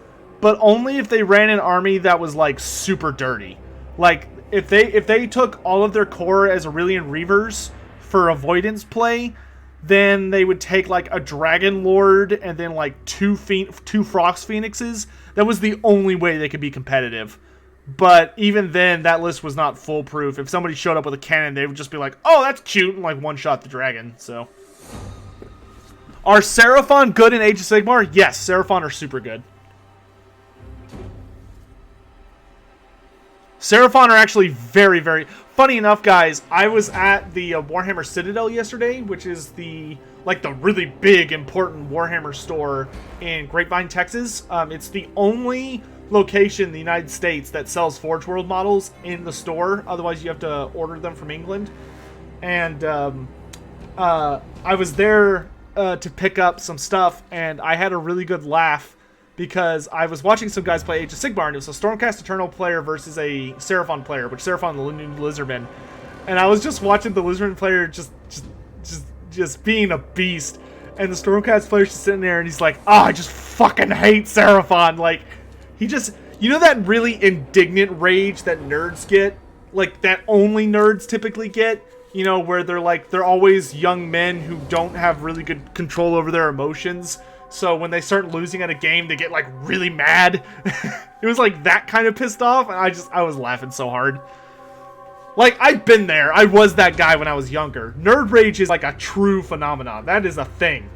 but only if they ran an army that was, like, super dirty. Like, if they took all of their core as Aurelian Reavers for avoidance play, then they would take like a Dragon Lord and then like two Frost Phoenixes. That was the only way they could be competitive. But even then, that list was not foolproof. If somebody showed up with a cannon, they would just be like, "Oh, that's cute," and like one-shot the dragon. So, Are Seraphon good in Age of Sigmar? Yes, Seraphon are super good. Seraphon are actually very, very... Funny enough, guys, I was at the Warhammer Citadel yesterday, which is the really big, important Warhammer store in Grapevine, Texas. It's the only location in the United States that sells Forge World models in the store. Otherwise, you have to order them from England. And I was there to pick up some stuff, and I had a really good laugh because I was watching some guys play Age of Sigmar, and it was a Stormcast Eternal player versus a Seraphon player, which Seraphon the new Lizardman. And I was just watching the Lizardman player just being a beast, and the Stormcast player's just sitting there, and he's like, "Oh, I just fucking hate Seraphon." Like, he just, you know, that really indignant rage that nerds get, like that only nerds typically get. You know, where they're always young men who don't have really good control over their emotions. So when they start losing at a game, they get like really mad. It was like that kind of pissed off, and I was laughing so hard. Like, I've been there. I was that guy when I was younger. Nerd rage is like a true phenomenon. That is a thing.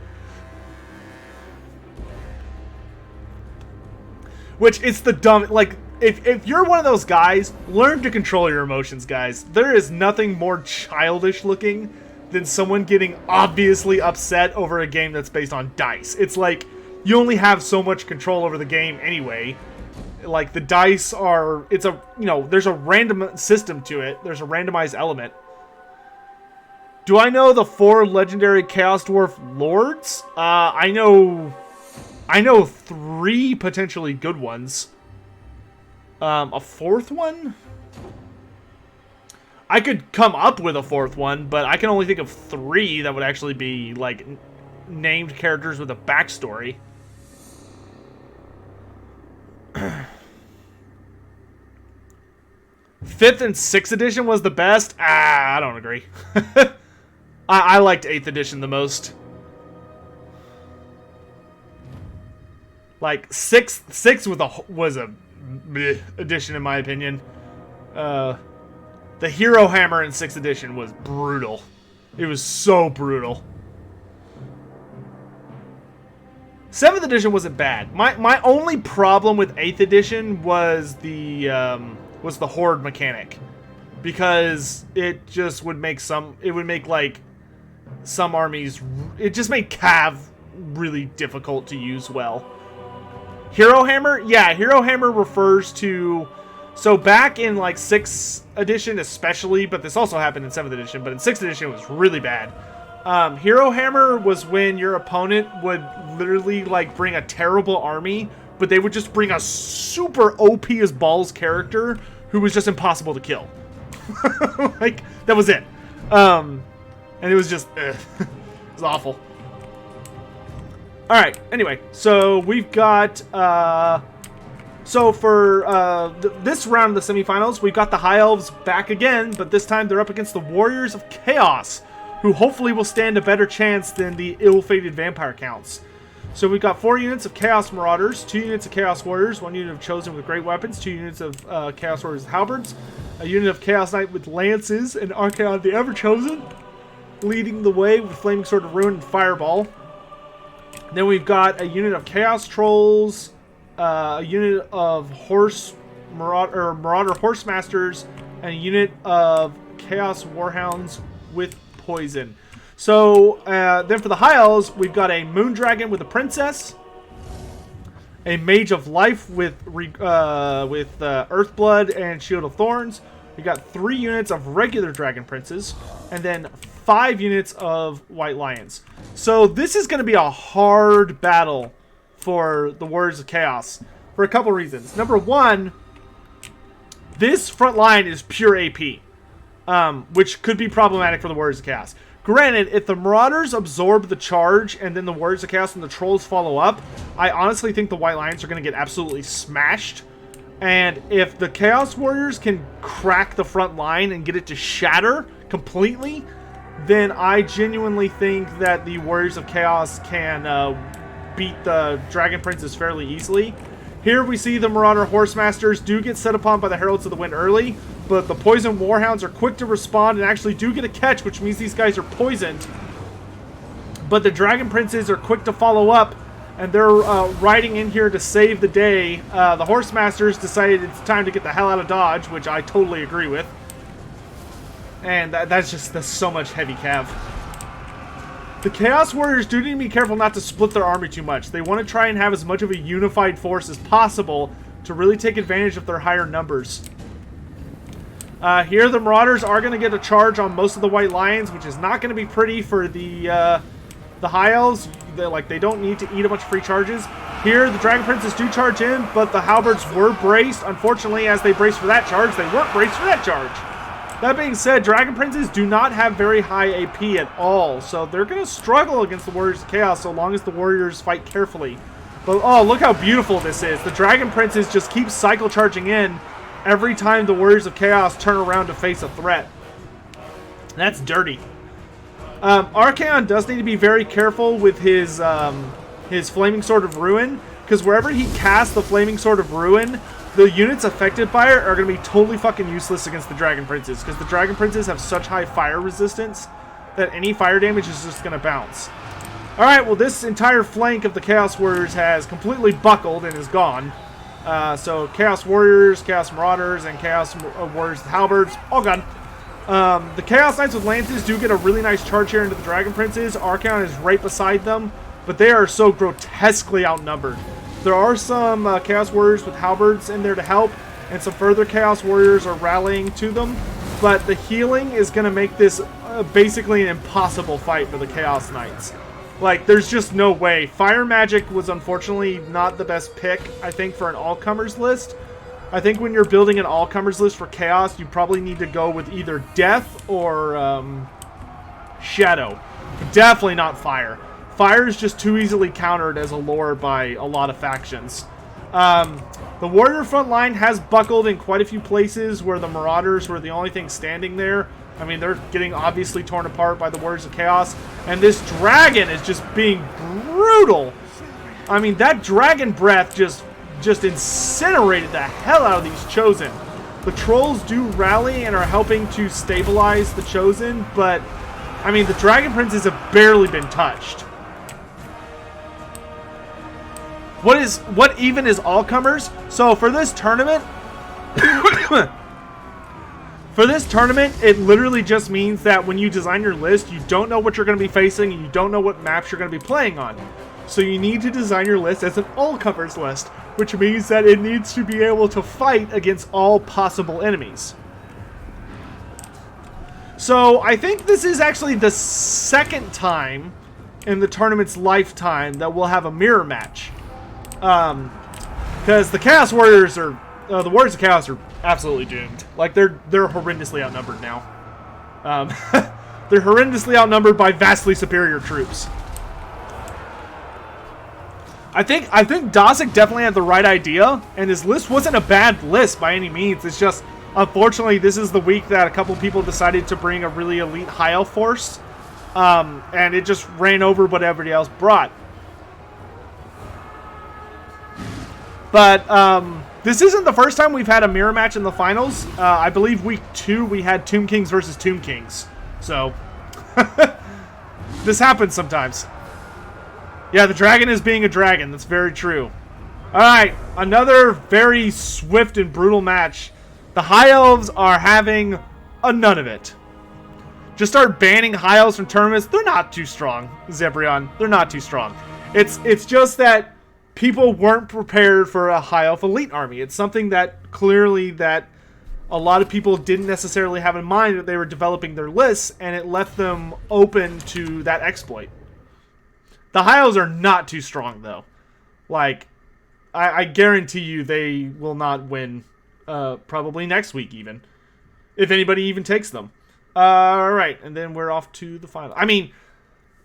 Which, it's the dumb, like, if you're one of those guys, learn to control your emotions, guys. There is nothing more childish looking than someone getting obviously upset over a game that's based on dice. It's like, you only have so much control over the game anyway. Like, the dice are, it's a, you know, there's a random system to it. There's a randomized element. Do I know the 4 legendary Chaos Dwarf Lords? I know 3 potentially good ones. A 4th one? I could come up with a 4th one, but I can only think of 3 that would actually be, like, named characters with a backstory. 5th and 6th edition was the best? I don't agree. I liked 8th edition the most. Like, 6th was a bleh edition in my opinion. The Hero Hammer in 6th edition was brutal. It was so brutal. 7th edition wasn't bad. My only problem with 8th edition was the horde mechanic, because it just would make like some armies, it just made Cav really difficult to use well. Hero Hammer? Yeah, Hero Hammer refers to, so back in like 6th edition especially, but this also happened in 7th edition, but in 6th edition it was really bad. Hero Hammer was when your opponent would literally like bring a terrible army, but they would just bring a super OP as balls character who was just impossible to kill. Like, that was it. And it was just, it was awful. Alright, anyway, so we've got, so for this round of the semifinals, we've got the High Elves back again, but this time they're up against the Warriors of Chaos, who hopefully will stand a better chance than the ill-fated Vampire Counts. So we've got 4 units of Chaos Marauders, 2 units of Chaos Warriors, 1 unit of Chosen with Great Weapons, 2 units of Chaos Warriors with Halberds, a unit of Chaos Knight with Lances, and Archaon the Ever-Chosen, leading the way with Flaming Sword of Ruin and Fireball. Then we've got a unit of Chaos Trolls, a unit of Marauder Horsemasters, and a unit of Chaos Warhounds with Poison. So, then for the High Elves, we've got a Moondragon with a Princess, a Mage of Life with Earthblood and Shield of Thorns. We've got 3 units of regular Dragon Princes, and then 5 units of White Lions. So this is going to be a hard battle for the Warriors of Chaos for a couple reasons. Number 1, this front line is pure AP, which could be problematic for the Warriors of Chaos. Granted, if the Marauders absorb the charge and then the Warriors of Chaos and the Trolls follow up, I honestly think the White Lions are going to get absolutely smashed. And if the Chaos Warriors can crack the front line and get it to shatter completely, then I genuinely think that the Warriors of Chaos can beat the Dragon Princes fairly easily. Here we see the Marauder Horsemasters do get set upon by the Heralds of the Wind early, but the Poison Warhounds are quick to respond and actually do get a catch, which means these guys are poisoned But the Dragon Princes are quick to follow up, and they're riding in here to save the day. The Horse Masters decided it's time to get the hell out of Dodge, which I totally agree with. And that's so much heavy cav. The Chaos Warriors do need to be careful not to split their army too much. They want to try and have as much of a unified force as possible to really take advantage of their higher numbers. Here, the Marauders are going to get a charge on most of the White Lions, which is not going to be pretty for the High Elves. They don't need to eat a bunch of free charges. Here, the Dragon Princes do charge in, but the Halberds were braced. Unfortunately, as they braced for that charge, they weren't braced for that charge. That being said, Dragon Princes do not have very high AP at all, so they're going to struggle against the Warriors of Chaos so long as the Warriors fight carefully. But, oh, look how beautiful this is. The Dragon Princes just keep cycle charging in every time the Warriors of Chaos turn around to face a threat. That's dirty. Archaon does need to be very careful with his Flaming Sword of Ruin, because wherever he casts the Flaming Sword of Ruin, the units affected by it are going to be totally fucking useless against the Dragon Princes, because the Dragon Princes have such high fire resistance that any fire damage is just going to bounce. Alright, well, this entire flank of the Chaos Warriors has completely buckled and is gone. So Chaos Warriors, Chaos Marauders, and Chaos Warriors with Halberds, all gone. The Chaos Knights with Lances do get a really nice charge here into the Dragon Princes. Archaon is right beside them, but they are so grotesquely outnumbered. There are some Chaos Warriors with Halberds in there to help, and some further Chaos Warriors are rallying to them, but the healing is going to make this basically an impossible fight for the Chaos Knights. Like, there's just no way. Fire Magic was unfortunately not the best pick, I think, for an all-comers list. I think when you're building an all-comers list for Chaos, you probably need to go with either Death or Shadow. Definitely not Fire. Fire is just too easily countered as a lore by a lot of factions. The Warrior front line has buckled in quite a few places where the Marauders were the only thing standing there. I mean, they're getting obviously torn apart by the Warriors of Chaos. And this dragon is just being brutal. I mean, that dragon breath just incinerated the hell out of these Chosen. The Trolls do rally and are helping to stabilize the Chosen, but, I mean, the Dragon Princes have barely been touched. What even is all-comers? So, for this tournament... For this tournament, it literally just means that when you design your list, you don't know what you're going to be facing, and you don't know what maps you're going to be playing on. So you need to design your list as an all-comers list, which means that it needs to be able to fight against all possible enemies. So I think this is actually the second time in the tournament's lifetime that we'll have a mirror match. Because the Chaos Warriors are... the Warriors of Chaos are absolutely doomed. Like, they're horrendously outnumbered now. They're horrendously outnumbered by vastly superior troops. I think Dosick definitely had the right idea, and his list wasn't a bad list by any means. It's just, unfortunately, this is the week that a couple people decided to bring a really elite High Elf force, and it just ran over what everybody else brought. But, this isn't the first time we've had a mirror match in the finals. I believe week 2 we had Tomb Kings versus Tomb Kings. So, this happens sometimes. Yeah, the dragon is being a dragon. That's very true. Alright, another very swift and brutal match. The High Elves are having a none of it. Just start banning High Elves from tournaments. They're not too strong, Zebrion. They're not too strong. It's just that people weren't prepared for a High Elf elite army. It's something that clearly that a lot of people didn't necessarily have in mind that they were developing their lists, and it left them open to that exploit. The High Elves are not too strong, though. Like, I guarantee you they will not win probably next week even. If anybody even takes them. Alright, and then we're off to the final. I mean,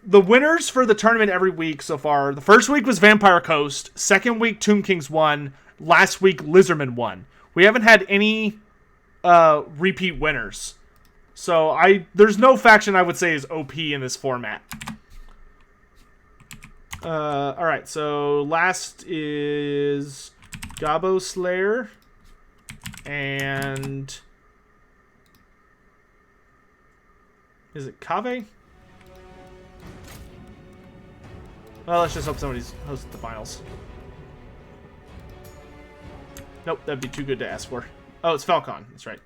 the winners for the tournament every week so far, the first week was Vampire Coast, second week Tomb Kings won, last week Lizardmen won. We haven't had any repeat winners. So there's no faction I would say is OP in this format. Alright, so last is Gabo Slayer and is it Kave? Well, let's just hope somebody's hosting the finals. Nope, that'd be too good to ask for. Oh, it's Falcon. That's right.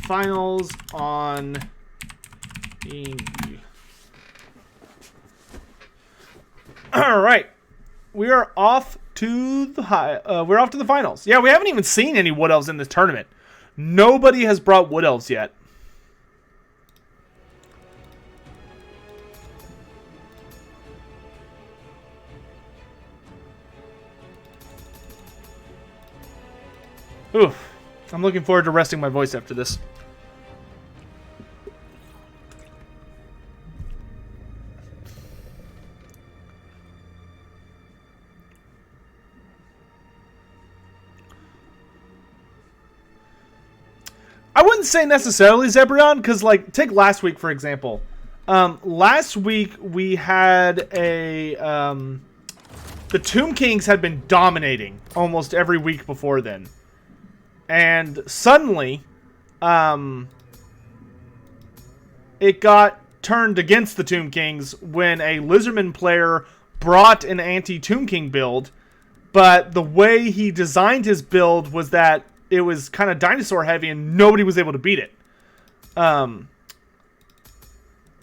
Finals on Indy. All right, we are off to the we're off to the finals. Yeah, we haven't even seen any Wood Elves in this tournament. Nobody has brought Wood Elves yet. Oof. I'm looking forward to resting my voice after this. I wouldn't say necessarily Zebrion, because, like, take last week, for example. Last week, we had a... the Tomb Kings had been dominating almost every week before then. And suddenly, it got turned against the Tomb Kings when a Lizardman player brought an anti-Tomb King build. But the way he designed his build was that it was kind of dinosaur heavy and nobody was able to beat it. And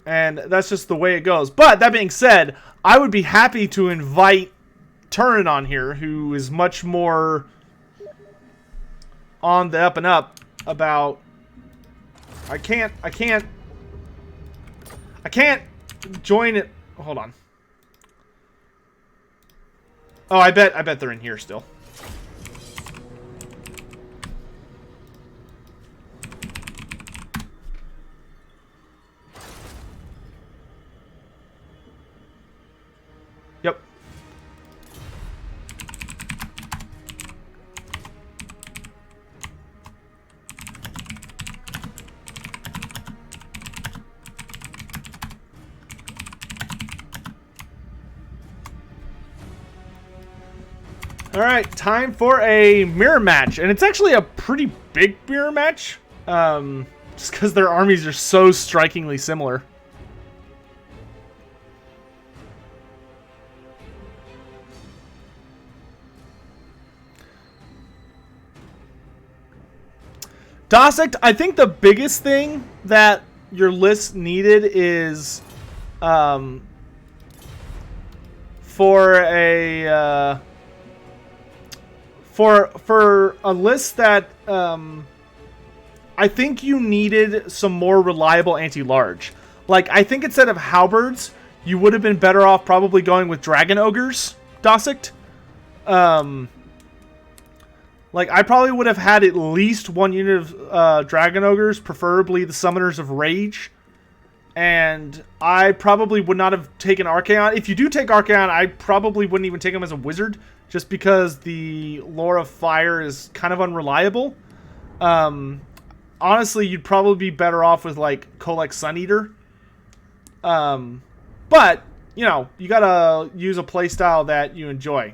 that's just the way it goes. But that being said, I would be happy to invite Turin on here, who is much more on the up and up about... I can't join it. Hold on. Oh, I bet they're in here still. Yep. Alright, time for a mirror match. And it's actually a pretty big mirror match. Just because their armies are so strikingly similar. Dosict, I think the biggest thing that your list needed is for a for a list that I think you needed some more reliable anti-large. Like, I think instead of halberds, you would have been better off probably going with dragon ogres, Dosict. Like, I probably would have had at least one unit of dragon ogres, preferably the summoners of rage. And I probably would not have taken Archaon. If you do take Archaon, I probably wouldn't even take him as a wizard, just because the lore of fire is kind of unreliable. Honestly, you'd probably be better off with, like, Kolek Suneater. But, you know, you gotta use a playstyle that you enjoy.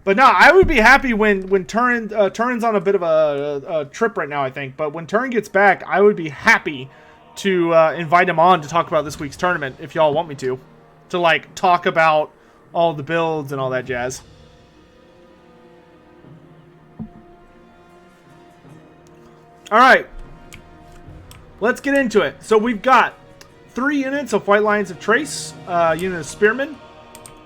But no, I would be happy when Turin's on a bit of a trip right now, I think. But when Turin gets back, I would be happy to invite him on to talk about this week's tournament, if y'all want me to. To, like, talk about all the builds and all that jazz. Alright. Let's get into it. So we've got 3 units of White Lions of Trace, unit of Spearmen,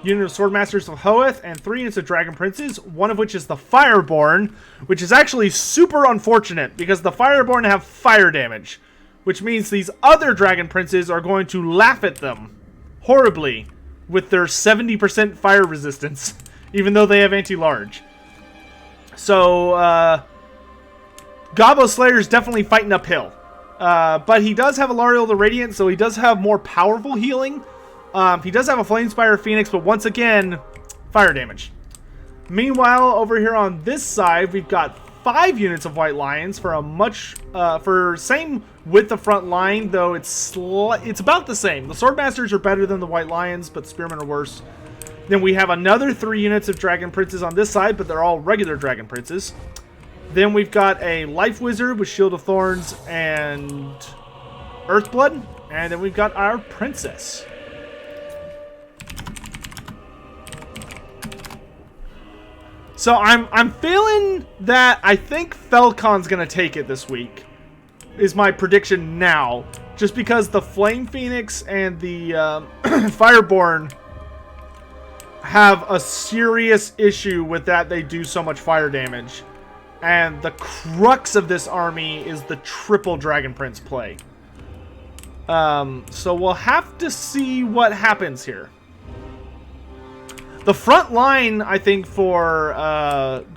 unit of Swordmasters of Hoeth, and 3 units of Dragon Princes, one of which is the Fireborn, which is actually super unfortunate because the Fireborn have fire damage, which means these other Dragon Princes are going to laugh at them horribly with their 70% fire resistance, even though they have anti-large. So, Gobbo Slayer is definitely fighting uphill. But he does have Alariel the Radiant, so he does have more powerful healing. He does have a Flamespire Phoenix, but once again, fire damage. Meanwhile, over here on this side, we've got 5 units of White Lions for a much, for same width of front line, though it's about the same. The Swordmasters are better than the White Lions, but the Spearmen are worse. Then we have another 3 units of Dragon Princes on this side, but they're all regular Dragon Princes. Then we've got a Life Wizard with Shield of Thorns and Earthblood, and then we've got our princess. So I'm feeling that I think Felcon's gonna take it this week, is my prediction now. Just because the Flame Phoenix and the Fireborn have a serious issue with that they do so much fire damage. And the crux of this army is the triple Dragon Prince play. So we'll have to see what happens here. The front line, I think, for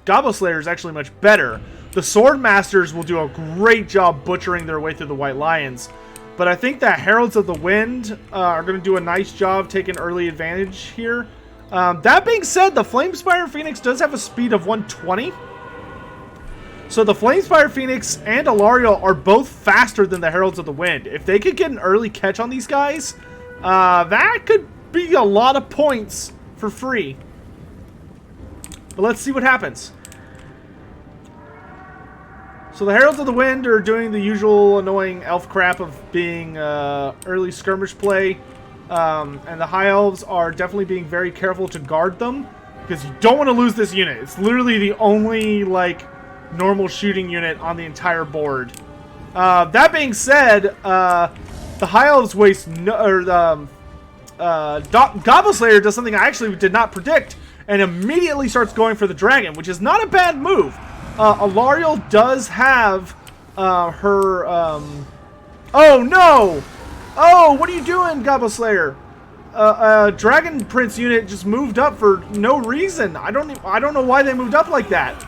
Gobbo Slayer is actually much better. The Sword Masters will do a great job butchering their way through the White Lions. But I think that Heralds of the Wind are going to do a nice job taking early advantage here. That being said, the Flamespire Phoenix does have a speed of 120. So the Flamespire Phoenix and Alariel are both faster than the Heralds of the Wind. If they could get an early catch on these guys, that could be a lot of points for free. But let's see what happens. So the Heralds of the Wind are doing the usual annoying elf crap of being early skirmish play. And the High Elves are definitely being very careful to guard them, because you don't want to lose this unit. It's literally the only, like, normal shooting unit on the entire board. That being said, the High Elves waste no... Gobbo Slayer does something I actually did not predict, and immediately starts going for the dragon, which is not a bad move. Alariel does have her... Oh, no! Oh, what are you doing, Gobbo Slayer? Dragon Prince unit just moved up for no reason. I don't know why they moved up like that.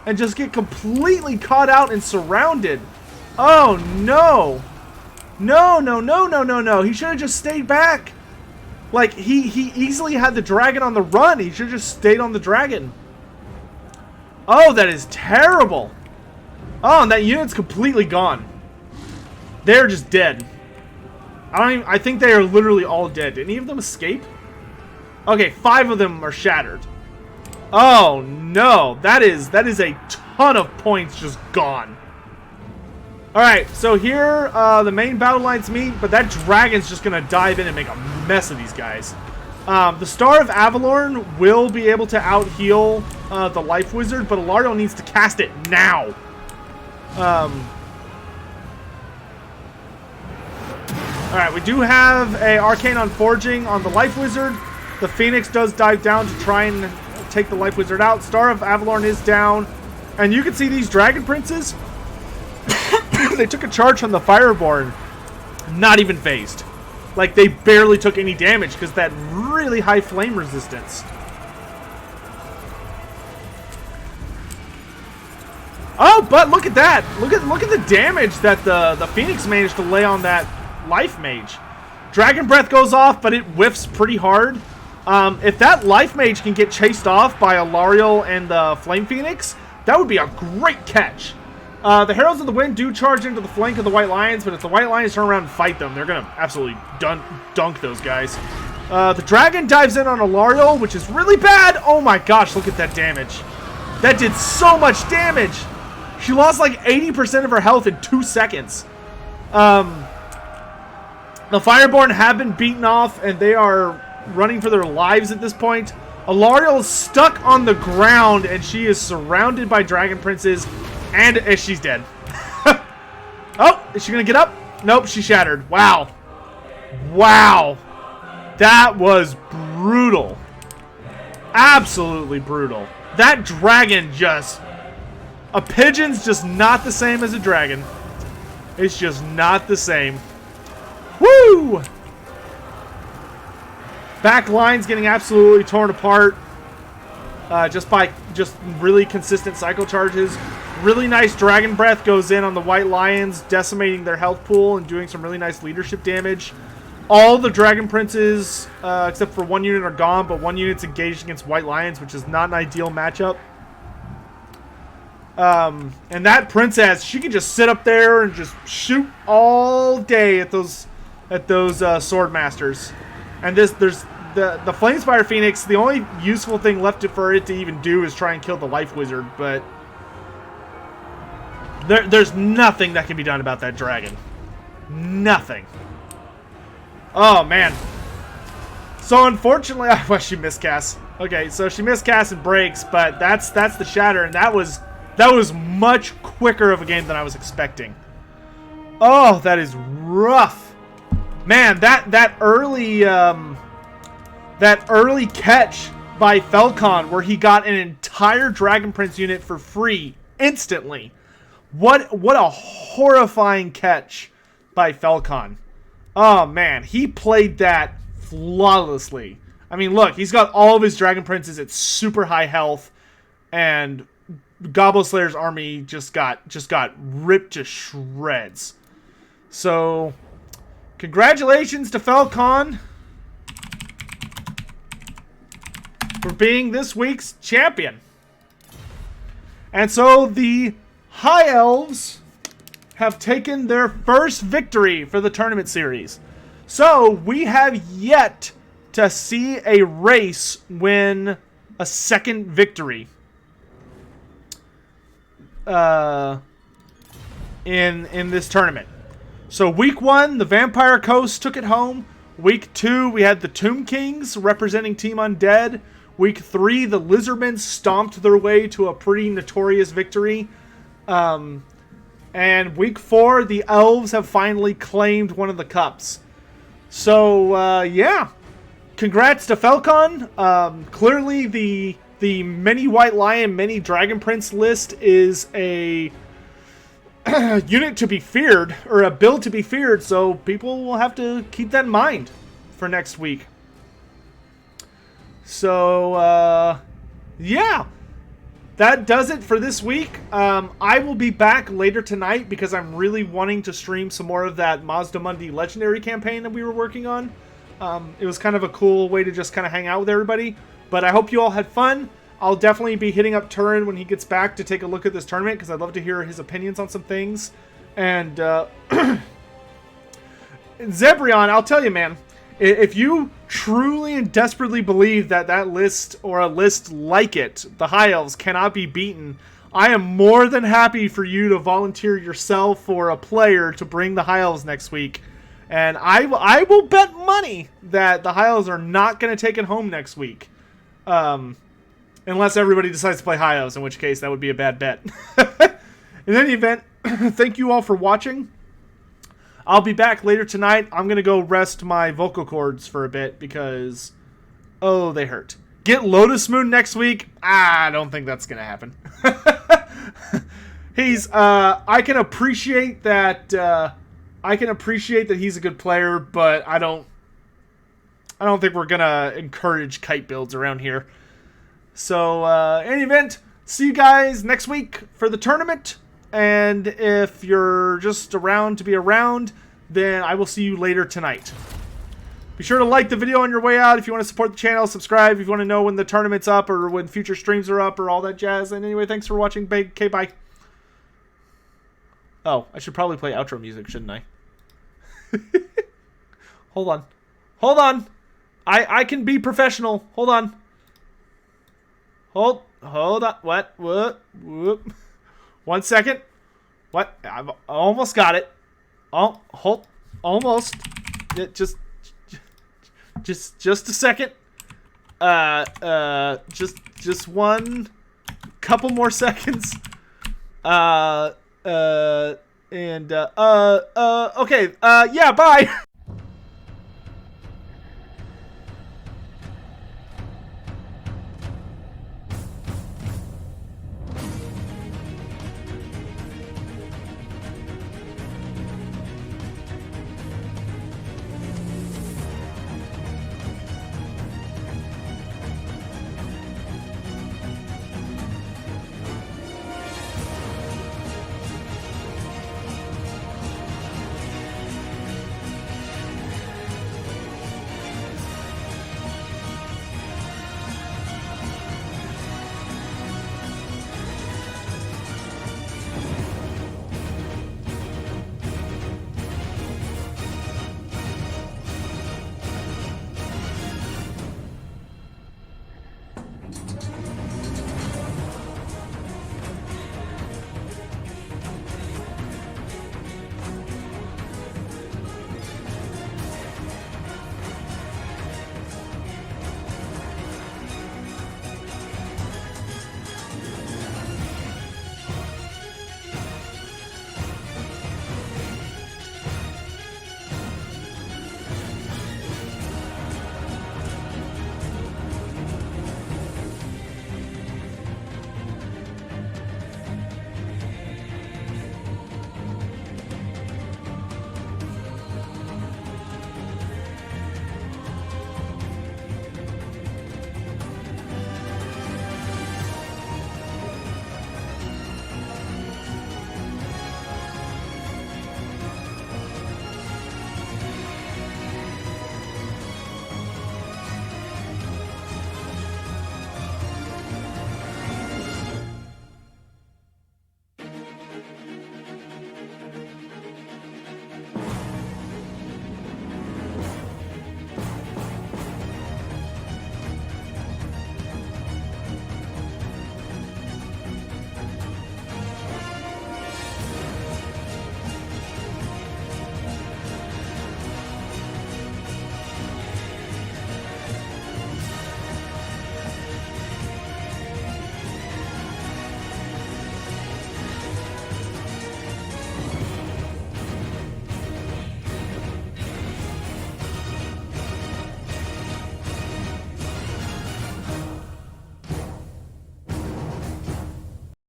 And just get completely caught out and surrounded. Oh, no. No, no, no, no, no, no. He should have just stayed back. Like, he easily had the dragon on the run. He should have just stayed on the dragon. Oh, that is terrible. Oh, and that unit's completely gone. They're just dead. I think they are literally all dead. Did any of them escape? Okay, 5 of them are shattered. Oh no, that is a ton of points just gone. Alright, so here the main battle lines meet, but that dragon's just gonna dive in and make a mess of these guys. The Star of Avalorn will be able to out-heal the Life Wizard, but Alariel needs to cast it now. Alright, we do have a Arcane on Forging on the Life Wizard. The Phoenix does dive down to try and take the Life Wizard out. Star of Avalorn is down. And you can see these Dragon Princes, they took a charge from the Fireborn, not even phased. Like, they barely took any damage because that really high flame resistance. Oh, but look at that! Look at the damage that the Phoenix managed to lay on that Life Mage. Dragon Breath goes off, but it whiffs pretty hard. If that Life Mage can get chased off by Alariel and the Flame Phoenix, that would be a great catch. The Heralds of the Wind do charge into the flank of the White Lions, but if the White Lions turn around and fight them, they're going to absolutely dunk those guys. The Dragon dives in on Alariel, which is really bad. Oh my gosh, look at that damage. That did so much damage. She lost like 80% of her health in 2 seconds. The Fireborn have been beaten off, and they are running for their lives at this point. Alariel is stuck on the ground, and she is surrounded by Dragon Princes, and she's dead. Oh, is she going to get up? Nope, she shattered. Wow. Wow. That was brutal. Absolutely brutal. That dragon just... A pigeon's just not the same as a dragon. It's just not the same. Woo! Back line's getting absolutely torn apart. Just by really consistent cycle charges. Really nice Dragon Breath goes in on the White Lions, decimating their health pool and doing some really nice leadership damage. All the Dragon Princes, except for one unit, are gone, but one unit's engaged against White Lions, which is not an ideal matchup. And that princess, she can just sit up there and just shoot all day at those sword masters. And there's the Flamespire Phoenix. The only useful thing left for it to even do is try and kill the Life Wizard, but there's nothing that can be done about that dragon. Nothing. Oh, man. So, unfortunately, well, she miscasts. Okay, so she miscasts and breaks, but that's the shatter, and that was much quicker of a game than I was expecting. Oh, that is rough. Man, that early catch by Falcon where he got an entire Dragon Prince unit for free instantly. What a horrifying catch by Falcon. Oh man, he played that flawlessly. I mean, look, he's got all of his Dragon Princes at super high health, and Gobbo Slayer's army just got ripped to shreds. So, congratulations to Falcon for being this week's champion. And so the High Elves have taken their first victory for the tournament series. So we have yet to see a race win a second victory in this tournament. So week 1, the Vampire Coast took it home. Week 2, we had the Tomb Kings representing Team Undead. Week 3, the Lizardmen stomped their way to a pretty notorious victory. And week 4, the Elves have finally claimed one of the cups. So, yeah. Congrats to Falcon. Clearly, the Many White Lion, Many Dragon Prince list is a unit to be feared, or a build to be feared, so people will have to keep that in mind for next week. So, yeah. That does it for this week. I will be back later tonight because I'm really wanting to stream some more of that Mazda Mundi Legendary campaign that we were working on. It was kind of a cool way to just kind of hang out with everybody. But I hope you all had fun. I'll definitely be hitting up Turin when he gets back to take a look at this tournament because I'd love to hear his opinions on some things. And Zebrion, I'll tell you, man, if you truly and desperately believe that that list or a list like it, the High Elves, cannot be beaten, I am more than happy for you to volunteer yourself or a player to bring the High Elves next week. And I will bet money that the High Elves are not going to take it home next week. Unless everybody decides to play High Elves, in which case that would be a bad bet. In any event, thank you all for watching. I'll be back later tonight. I'm going to go rest my vocal cords for a bit because, oh, they hurt. Get Lotus Moon next week? I don't think that's going to happen. I can appreciate that he's a good player, but I don't think we're going to encourage kite builds around here. So, in any event, see you guys next week for the tournament. And if you're just around to be around, then I will see you later tonight. Be sure to like the video on your way out if you want to support the channel. Subscribe if you want to know when the tournament's up or when future streams are up or all that jazz. And anyway, thanks for watching. Okay, bye. Oh, I should probably play outro music, shouldn't I? Hold on. Hold on. I can be professional. Hold on. Hold on. What? Whoop. 1 second. What? I've almost got it. Oh, hold. Almost. Just a second. Just one couple more seconds. Okay. Yeah, bye.